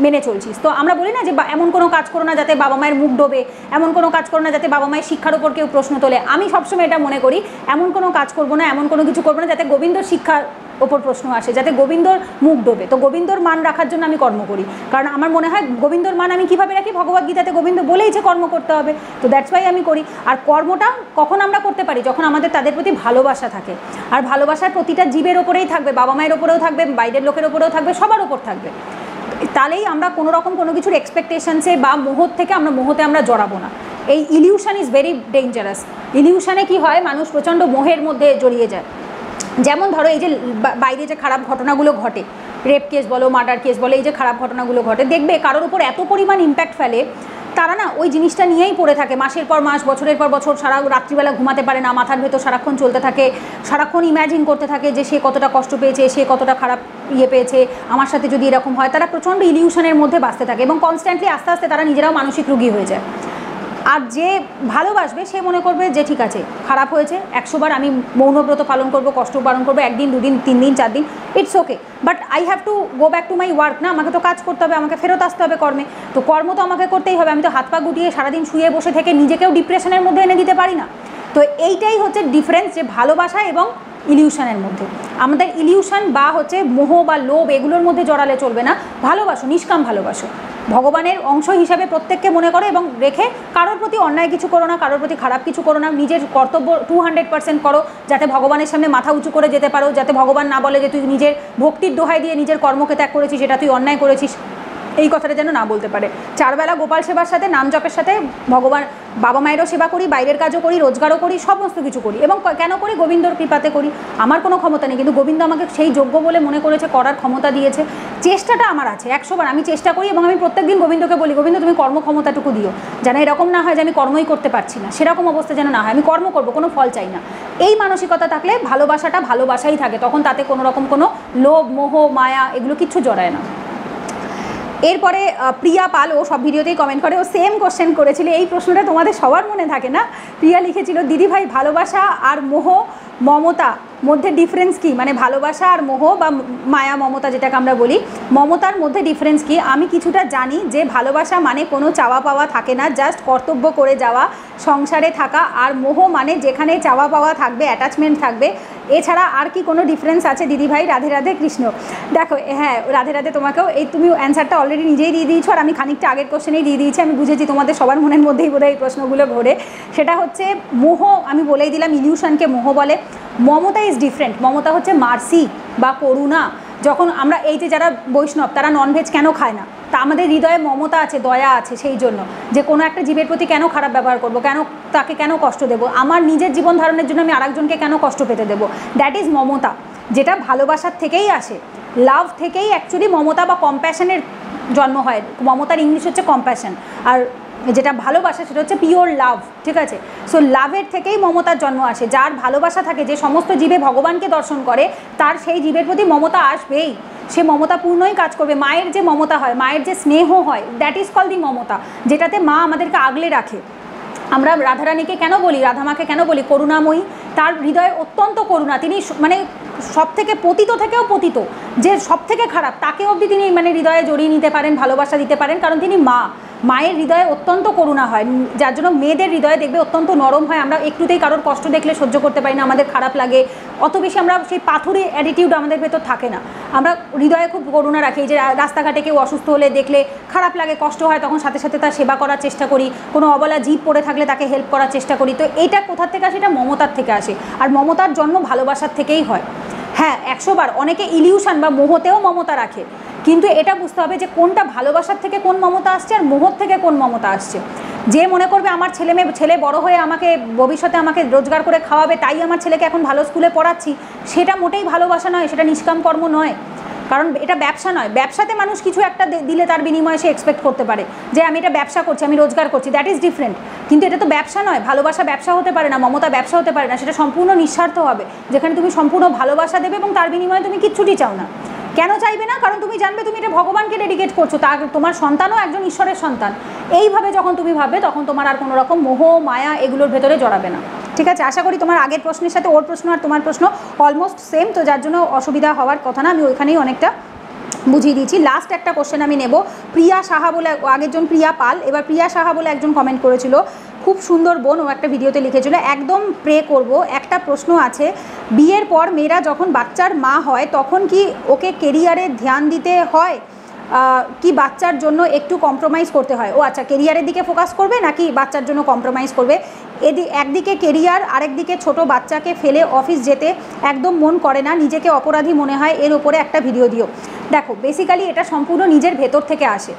মেনে চলছিস। তো আমরা বলি না যে এমন কোনো কাজ করো না যাতে বাবা মায়ের মুখ ডোবে, এমন কোনো কাজ করো না যাতে বাবা মায়ের শিক্ষার ওপর কেউ প্রশ্ন তোলে। আমি সবসময় এটা মনে করি এমন কোনো কাজ করবো না, এমন কোনো কিছু করবো না যাতে গোবিন্দর শিক্ষার ওপর প্রশ্ন আসে, যাতে গোবিন্দর মুখ ডোবে। তো গোবিন্দর মান রাখার জন্য আমি কর্ম করি, কারণ আমার মনে হয় গোবিন্দর মান আমি কীভাবে রাখি, ভগবদ্গীতাতে গোবিন্দ বলেই যে কর্ম করতে হবে, তো দ্যাটস ওয়াই আমি করি। আর কর্মটা কখন আমরা করতে পারি, যখন আমাদের তাদের প্রতি ভালোবাসা থাকে। আর ভালোবাসার প্রতিটা জীবের ওপরেই থাকবে, বাবা মায়ের ওপরেও থাকবে, বাইরের লোকের ওপরেও থাকবে, সবার ওপর থাকবে। তাহলেই আমরা কোনো রকম কোনো কিছুর এক্সপেকটেশনসে বা মোহর থেকে মোহতে আমরা জড়াবো না। এই ইলিউশন ইজ ভেরি ডেঞ্জারাস। ইলিউশনে কি হয়, মানুষ প্রচণ্ড মোহের মধ্যে জড়িয়ে যায়। যেমন ধরো এই যে বাইরে যে খারাপ ঘটনাগুলো ঘটে, রেপ কেস বলো, মার্ডার কেস বলো, এই যে খারাপ ঘটনাগুলো ঘটে, দেখবে কারোর উপর এত পরিমাণ ইম্প্যাক্ট ফেলে, তারা না ওই জিনিসটা নিয়েই পড়ে থাকে মাসের পর মাস, বছরের পর বছর, সারা রাত্রিবেলা ঘুমাতে পারে না, মাথার ভেতর সারাক্ষণ চলতে থাকে, সারাক্ষণ ইম্যাজিন করতে থাকে যে সে কতটা কষ্ট পেয়েছে, সে কতটা খারাপ পেয়েছে, আমার সাথে যদি এরকম হয়। তারা প্রচণ্ড ইলিউশনের মধ্যে বাঁচতে থাকে এবং কনস্ট্যান্টলি আস্তে আস্তে তারা নিজেরাও মানসিক রোগী হয়ে যায়। আর যে ভালোবাসবে সে মনে করবে যে ঠিক আছে, খারাপ হয়েছে, 100 বার আমি মৌনব্রত পালন করব, কষ্ট পালন করবো, 1 দিন 2 দিন 3 দিন 4 দিন, it's okay, but I have to go back to my work. না, আমাকে তো কাজ করতে হবে, আমাকে ফেরত আসতে হবে কর্মে, তো কর্ম তো আমাকে করতেই হবে। আমি তো হাত পা গুটিয়ে সারাদিন শুয়ে বসে থেকে নিজেকেও ডিপ্রেশনের মধ্যে এনে দিতে পারি না। তো এইটাই হচ্ছে ডিফারেন্স, যে ভালোবাসা এবং ইলিউশনের মধ্যে। আমাদের ইলিউশন বা হচ্ছে মোহ বা লোভ এগুলোর মধ্যে জড়ালে চলবে না। ভালোবাসো, নিষ্কাম ভালোবাসো, ভগবানের অংশ হিসাবে প্রত্যেককে মনে করো এবং রেখে কারোর প্রতি অন্যায় কিছু করো না, কারোর প্রতি খারাপ কিছু করো না, নিজের কর্তব্য 200% করো, যাতে ভগবানের সামনে মাথা উঁচু করে যেতে পারো, যাতে ভগবান না বলে যে তুই নিজের ভক্তির দোহাই দিয়ে নিজের কর্মকে ত্যাগ করেছিস, যেটা তুই অন্যায় করেছিস, এই কথাটা যেন না বলতে পারে। 4 বেলা গোপাল সেবার সাথে, নাম জপের সাথে ভগবান বাবা মায়েরও সেবা করি, বাইরের কাজও করি, রোজগারও করি, সমস্ত কিছু করি। এবং কেন করি? গোবিন্দর কৃপাতে করি। আমার কোনো ক্ষমতা নেই, কিন্তু গোবিন্দ আমাকে সেই যোগ্য বলে মনে করেছে, করার ক্ষমতা দিয়েছে। চেষ্টাটা আমার আছে, 100 বার আমি চেষ্টা করি এবং আমি প্রত্যেকদিন গোবিন্দকে বলি, গোবিন্দ তুমি কর্মক্ষমতাটুকু দিও, যেন এরকম না হয় যে আমি কর্মই করতে পারছি না, সেরকম অবস্থা যেন না হয়, আমি কর্ম করবো, কোনো ফল চাই না। এই মানসিকতা থাকলে ভালোবাসাটা ভালোবাসাই থাকে, তখন তাতে কোনো রকম কোনো লোভ মোহ মায়া এগুলো কিচ্ছু জড়ায় না। এরপরে প্রিয়া পাল, ও সব ভিডিওতেই কমেন্ট করে, ও সেম কোশ্চেন করেছিল। এই প্রশ্নটা তোমাদের সবার মনে থাকে না? প্রিয়া লিখেছিল, দিদি ভাই ভালোবাসা আর মোহ মমতা মধ্যে ডিফারেন্স কি? মানে ভালোবাসা আর মোহ বা মায়া মমতা যেটাকে আমরা বলি, মমতার মধ্যে ডিফারেন্স কি? আমি কিছুটা জানি যে ভালোবাসা মানে কোনো চাওয়া পাওয়া থাকে না, জাস্ট কর্তব্য করে যাওয়া, সংসারে থাকা। আর মোহ মানে যেখানে চাওয়া পাওয়া থাকবে, অ্যাটাচমেন্ট থাকবে, এছাড়া আর কি কোনো ডিফারেন্স আছে দিদি ভাই? রাধে রাধে কৃষ্ণ। দেখো, হ্যাঁ রাধে রাধে তোমাকেও। এই তুমি অ্যান্সারটা অলরেডি নিজেই দিয়ে দিয়েছো, আর আমি খানিকটা আগের কোশ্চেনেই দিয়ে দিয়েছি। আমি বুঝেছি তোমাদের সবার মনের মধ্যেই বোধহয় এই প্রশ্নগুলো ঘোরে। সেটা হচ্ছে মোহ, আমি বলেই দিলাম ইলিউশনকে মোহ বলে। Mamata is different. মমতা হচ্ছে মার্সি বা করুণা। যখন আমরা এই যে যারা বৈষ্ণব, তারা ননভেজ কেন খায় না? তা আমাদের হৃদয়ে মমতা আছে, দয়া আছে, সেই জন্য যে কোনো একটা জীবের প্রতি কেন খারাপ ব্যবহার করব, কেন তাকে কেন কষ্ট দেব, আমার নিজের জীবন ধারণের জন্য আমি আরেকজনকে কেন কষ্ট পেতে দেবো। দ্যাট ইজ মমতা, যেটা ভালোবাসার থেকেই আসে, লাভ থেকেই অ্যাকচুয়ালি মমতা বা কম্প্যাশনের জন্ম হয়। মমতার ইংলিশ হচ্ছে কম্প্যাশন, আর যেটা ভালোবাসা সেটা হচ্ছে পিওর লাভ, ঠিক আছে? সো লাভের থেকেই মমতার জন্ম আসে। যার ভালোবাসা থাকে, যে সমস্ত জীবে ভগবানকে দর্শন করে, তার সেই জীবের প্রতি মমতা আসবেই, সে মমতাপূর্ণই কাজ করবে। মায়ের যে মমতা হয়, মায়ের যে স্নেহ হয়, দ্যাট ইজ কল দি মমতা, যেটাতে মা আমাদেরকে আগলে রাখে। আমরা রাধারানীকে কেন বলি, রাধামাকে কেন বলি করুণাময়ী? তার হৃদয়ে অত্যন্ত করুণা। তিনি মানে সব থেকে পতিত থেকেও পতিত, যে সব থেকে খারাপ তাকে অবধি তিনি মানে হৃদয়ে জড়িয়ে নিতে পারেন, ভালোবাসা দিতে পারেন, কারণ তিনি মা। মায়ের হৃদয়ে অত্যন্ত করুণা হয়, যার জন্য মেয়েদের হৃদয়ে দেখবে অত্যন্ত নরম হয়। আমরা একটুতেই কারোর কষ্ট দেখলে সহ্য করতে পারি না, আমাদের খারাপ লাগে, অত বেশি আমরা সেই পাথুরে অ্যাটিটিউড আমাদের ভেতর থাকে না। আমরা হৃদয়ে খুব করুণা রাখি। যে রাস্তাঘাটে কেউ অসুস্থ হলে দেখলে খারাপ লাগে, কষ্ট হয়, তখন সাথে সাথে তার সেবা করার চেষ্টা করি, কোনো অবলা জীব পড়ে থাকলে তাকে হেল্প করার চেষ্টা করি। তো এইটা কোথার থেকে আসে? এটা মমতার থেকে আসে, আর মমতার জন্ম ভালোবাসার থেকেই হয়। হ্যাঁ, 100 বার অনেকে ইলিউশন বা মোহতেও মমতা রাখে, কিন্তু এটা বুঝতে হবে যে কোনটা ভালোবাসার থেকে কোন মমতা আসছে আর মোহর থেকে কোন মমতা আসছে। যে মনে করবে আমার ছেলে বড় হয়ে আমাকে ভবিষ্যতে আমাকে রোজগার করে খাওয়াবে, তাই আমার ছেলেকে এখন ভালো স্কুলে পড়াচ্ছি, সেটা মোটেই ভালোবাসা নয়, সেটা নিষ্কাম কর্ম নয়। কারণ এটা ব্যবসা নয়। ব্যবসাতে মানুষ কিছু একটা দিলে তার বিনিময়ে সে এক্সপেক্ট করতে পারে যে আমি এটা ব্যবসা করছি, আমি রোজগার করছি, দ্যাট ইজ ডিফারেন্ট। কিন্তু এটা তো ব্যবসা নয়। ভালোবাসা ব্যবসা হতে পারে না, মমতা ব্যবসা হতে পারে না। সেটা সম্পূর্ণ নিঃস্বার্থ হবে, যেখানে তুমি সম্পূর্ণ ভালোবাসা দেবে এবং তার বিনিময়ে তুমি কিচ্ছুটি চাও না। কেন চাইবে না? কারণ তুমি জানবে তুমি এটা ভগবানকে ডেডিকেট করছো, তার তোমার সন্তানও একজন ঈশ্বরের সন্তান। এইভাবে যখন তুমি ভাববে তখন তোমার আর কোনো রকম মোহ মায়া এগুলোর ভেতরে জড়াবে না। ঠিক আছে, আশা করি তোমার আগের প্রশ্নের সাথে ওর প্রশ্ন আর তোমার প্রশ্ন অলমোস্ট সেম, তো যার জন্য অসুবিধা হওয়ার কথা না, আমি ওইখানেই অনেকটা বুঝিয়ে দিয়েছি। লাস্ট একটা কোশ্চেন আমি নেব, প্রিয়া সাহা বলে, আগেরজন প্রিয়া পাল, এবার প্রিয়া সাহা বলে একজন কমেন্ট করেছিল, খুব সুন্দর বোন, ও একটা ভিডিওতে লিখেছিল, একদম প্রে করব, একটা প্রশ্ন আছে, বিয়ের পর মেয়েরা যখন বাচ্চার মা হয় তখন কি ওকে কেরিয়ারে ধ্যান দিতে হয় কি বাচ্চার জন্য একটু কম্প্রোমাইজ করতে হয়? ও আচ্ছা, কেরিয়ারের দিকে ফোকাস করবে নাকি বাচ্চার জন্য কম্প্রোমাইজ করবে? একদিকে কেরিয়ার, আরেকদিকে ছোট বাচ্চাকে ফেলে অফিস যেতে একদম মন করে না, নিজেকে অপরাধী মনে হয়, এর উপরে একটা ভিডিও দিও। দেখো, বেসিক্যালি এটা সম্পূর্ণ নিজের ভেতর থেকে আসে।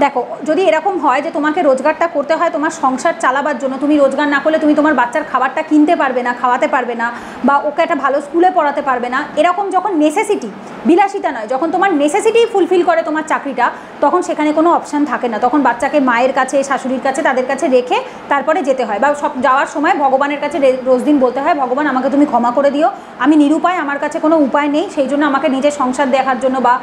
দেখো, যদি এরকম হয় যে তোমাকে রোজগারটা করতে হয় তোমার সংসার চালাবার জন্য, তুমি রোজগার না করলে তুমি তোমার বাচ্চার খাবারটা কিনতে পারবে না, খাওয়াতে পারবে না, বা ওকে একটা ভালো স্কুলে পড়াতে পারবে না, এরকম যখন নেসেসিটি, বিলাসিতা নয়, যখন তোমার নেসেসিটি ফুলফিল করে তোমার চাকরিটা, তখন সেখানে কোনো অপশান থাকে না। তখন বাচ্চাকে মায়ের কাছে, শাশুড়ির কাছে, তাদের কাছে রেখে তারপরে যেতে হয়, বা সব যাওয়ার সময় ভগবানের কাছে রোজ দিন বলতে হয়, ভগবান আমাকে তুমি ক্ষমা করে দিও, আমি নিরুপায়, আমার কাছে কোনো উপায় নেই, সেই জন্য আমাকে নিজের সংসার দেখার জন্য বা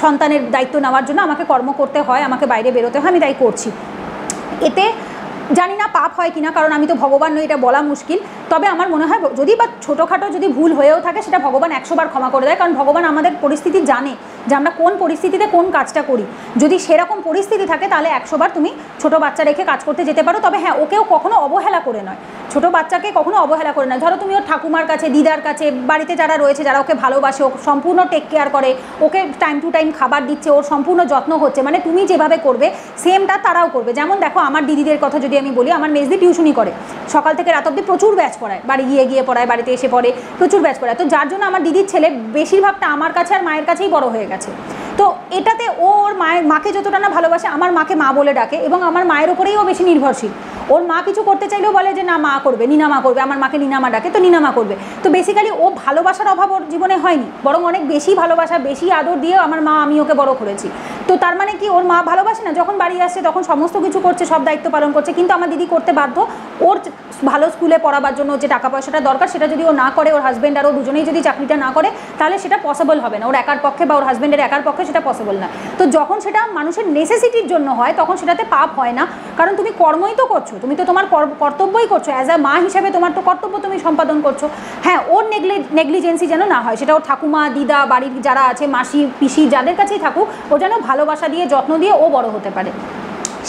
সন্তানের দায়িত্ব নেওয়ার জন্য আমাকে কর্ম করতে হয়, আমাকে বাইরে বেরোতে হয়, আমি তাই করছি। এতে জানি না পাপ হয় কিনা, কারণ আমি তো ভগবান নই, এটা বলা মুশকিল। তবে আমার মনে হয় যদি বা ছোটোখাটো যদি ভুল হয়েও থাকে সেটা ভগবান 100 বার ক্ষমা করে দেয়, কারণ ভগবান আমাদের পরিস্থিতি জানে যে আমরা কোন পরিস্থিতিতে কোন কাজটা করি। যদি সেরকম পরিস্থিতি থাকে তাহলে 100 বার তুমি ছোটো বাচ্চা রেখে কাজ করতে যেতে পারো। তবে হ্যাঁ, ওকেও কখনো অবহেলা করে নয়, ছোটো বাচ্চাকে কখনো অবহেলা করে নয়। ধরো তুমি ওর ঠাকুমার কাছে, দিদার কাছে, বাড়িতে যারা রয়েছে, যারা ওকে ভালোবাসে, ও সম্পূর্ণ টেক কেয়ার করে, ওকে টাইম টু টাইম খাবার দিচ্ছে, ওর সম্পূর্ণ যত্ন হচ্ছে, মানে তুমি যেভাবে করবে সেমটা তারাও করবে। যেমন দেখো, আমার দিদিদের কথা যদি আমি বলি, আমার মেজদি টিউশনই করে, সকাল থেকে রাত অবধি প্রচুর ব্যাচ পড়ায়, বাড়ি গিয়ে পড়ায়, বাড়িতে এসে পড়ে, প্রচুর ব্যাচ পড়ায়। তো যার জন্য আমার দিদির ছেলে বেশিরভাগটা আমার কাছে আর মায়ের কাছেই বড় হয়ে গেছে। তো এটাতে ওর মাকে যতটা না ভালোবাসে, আমার মাকে মা বলে ডাকে, এবং আমার মায়ের ওপরেই ও বেশি নির্ভরশীল। ওর মা কিছু করতে চাইলেও বলে যে না, মা করবে, নিনামা করবে, আমার মাকে নিনামা ডাকে, তো নিনামা করবে। তো বেসিক্যালি ও ভালোবাসার অভাব ওর জীবনে হয়নি, বরং অনেক বেশি ভালোবাসা, বেশি আদর দিয়ে আমার মা, আমি ওকে বড় করেছি। তো তার মানে কি ওর মা ভালোবাসে না? যখন বাড়ি আসছে তখন সমস্ত কিছু করছে, সব দায়িত্ব পালন করছে, কিন্তু আমার দিদি করতে বাধ্য। ওর ভালো স্কুলে পড়াবার জন্য যে টাকা পয়সাটা দরকার সেটা যদি ও না করে, ওর হাজব্যান্ড আর ও দুজনেই যদি চাকরিটা না করে, তাহলে সেটা পসিবল হবে না, ওর একার পক্ষে বা ওর হাজব্যান্ডের একার পক্ষে সেটা পসিবল না। তো যখন সেটা মানুষের নেসেসিটির জন্য হয় তখন সেটাতে পাপ হয় না, কারণ তুমি কর্মই তো করছো, তুমি তো তোমার কর্তব্যই করছো, অ্যাজ আ মা হিসাবে তোমার তো কর্তব্য তুমি সম্পাদন করছো। হ্যাঁ, ওর নেগলিজেন্সি যেন না হয়, সেটা ওর ঠাকুমা, দিদা, বাড়ির যারা আছে, মাসি, পিসি, যাদের কাছেই থাকুক, ও যেন ভালোবাসা দিয়ে, যত্ন দিয়ে ও বড় হতে পারে,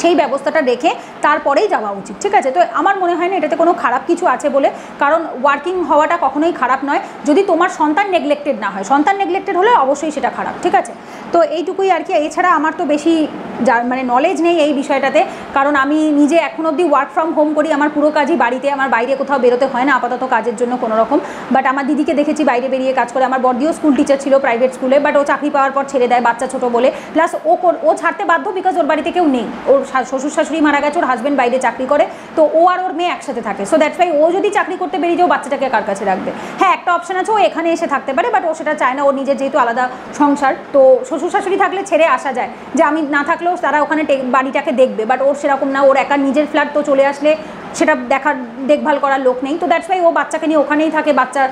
সেই ব্যবস্থাটা রেখে তারপরেই যাওয়া উচিত। ঠিক আছে, তো আমার মনে হয় না এটাতে কোনো খারাপ কিছু আছে বলে, কারণ ওয়ার্কিং হওয়াটা কখনোই খারাপ নয়, যদি তোমার সন্তান নেগলেক্টেড না হয়। সন্তান নেগলেক্টেড হলে অবশ্যই সেটা খারাপ। ঠিক আছে, তো এইটুকুই আর কি। এছাড়া আমার তো বেশি মানে নলেজ নেই এই বিষয়টাতে, কারণ আমি নিজে এখন অবধি ওয়ার্ক ফ্রম হোম করি, আমার পুরো কাজই বাড়িতে, আমার বাইরে কোথাও বেরোতে হয় না আপাতত কাজের জন্য কোনো রকম। বাট আমার দিদিকে দেখেছি বাইরে বেরিয়ে কাজ করে, আমার বড়দিও স্কুল টিচার ছিল প্রাইভেট স্কুলে, বাট ও চাকরি পাওয়ার পর ছেড়ে দেয়, বাচ্চা ছোটো বলে। প্লাস ও ছাড়তে বাধ্য, বিকজ ওর বাড়িতে কেউ নেই, ওর শ্বশুর শাশুড়ি মারা গেছে, ওর হাজব্যান্ড বাইরে চাকরি করে, তো ও আর ওর মেয়ে একসাথে থাকে। সো দ্যাটস ওয়াই ও যদি চাকরি করতে বেরিয়ে যাও, বাচ্চাটাকে কার কাছে রাখবে? হ্যাঁ, একটা অপশন আছে, ও এখানে এসে থাকতে পারে, বাট ও সেটা চায় না, ওর নিজের যেহেতু আলাদা সংসার, তো শ্বশুর শাশুড়ি থাকলে ছেড়ে আসা যায়, যে আমি না থাকলেও তারা ওখানে বাড়িটাকে দেখবে, বাট ওর সেরকম না, ওর একার নিজের ফ্ল্যাট, তো চলে আসলে সেটা দেখভাল করার লোক নেই। তো দ্যাটস ওয়াই ও বাচ্চাকে নিয়ে ওখানেই থাকে, বাচ্চার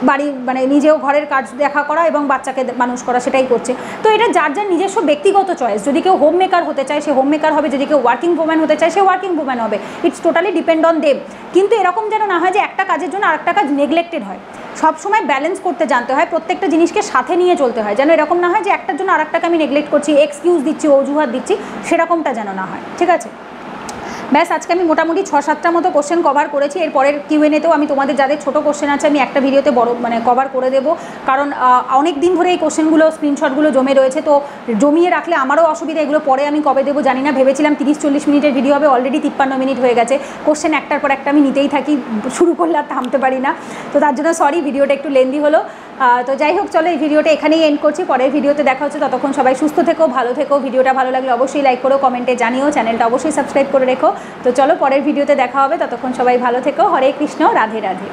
বাড়ি মানে নিজেও ঘরের কাজ দেখা করা এবং বাচ্চাকে মানুষ করা, সেটাই করছে। তো এটা যার যার নিজস্ব ব্যক্তিগত চয়েস। যদি কেউ হোম মেকার হতে চায় সে হোম মেকার হবে, যদি কেউ ওয়ার্কিং ওম্যান হতে চায় সে ওয়ার্কিং ওম্যান হবে, it's totally depend on them. কিন্তু এরকম যেন না হয় যে একটা কাজের জন্য আরেকটা কাজ নেগলেক্টেড হয়। সবসময় ব্যালেন্স করতে জানতে হয়, প্রত্যেকটা জিনিসকে সাথে নিয়ে চলতে হয়, যেন এরকম না হয় যে একটার জন্য আরেকটাকে আমি নেগলেক্ট করছি, এক্সকিউজ দিচ্ছি, অজুহাত দিচ্ছি, সেরকমটা যেন না হয়। ঠিক আছে, ব্যাস আজকে আমি মোটামুটি 6-7টা মতো কোশ্চেন কভার করেছি। এর পরের কিউএনএতেও আমি তোমাদের যাদের ছোটো কোশ্চেন আছে আমি একটা ভিডিওতে বড় মানে কভার করে দেবো, কারণ অনেক দিন ধরে এই কোশ্চেনগুলো, স্ক্রিনশটগুলো জমে রয়েছে, তো জমিয়ে রাখলে আমারও অসুবিধা। এগুলো পরে আমি কবে দেবো জানি না, ভেবেছিলাম 30-40 মিনিটের ভিডিও হবে, অলরেডি 53 মিনিট হয়ে গেছে। কোশ্চেন একটার পর একটা আমি নিতেই থাকি, শুরু করলে আর থামতে পারি না, তো তার জন্য সরি, ভিডিওটা একটু লেন্দি হলো। তো যাই হোক, চলো এই ভিডিওটা এখানেই এন্ড করছি, পরের ভিডিওতে দেখা হচ্ছে। ততক্ষণ সবাই সুস্থ থেকো, ভালো থেকো। ভিডিওটা ভালো লাগলে অবশ্যই লাইক করো, কমেন্টে জানিও, চ্যানেলটা অবশ্যই সাবস্ক্রাইব করে রেখো। তো চলো পরের ভিডিওতে দেখা হবে, ততক্ষণ সবাই ভালো থেকো। হরে কৃষ্ণ, রাধে রাধে।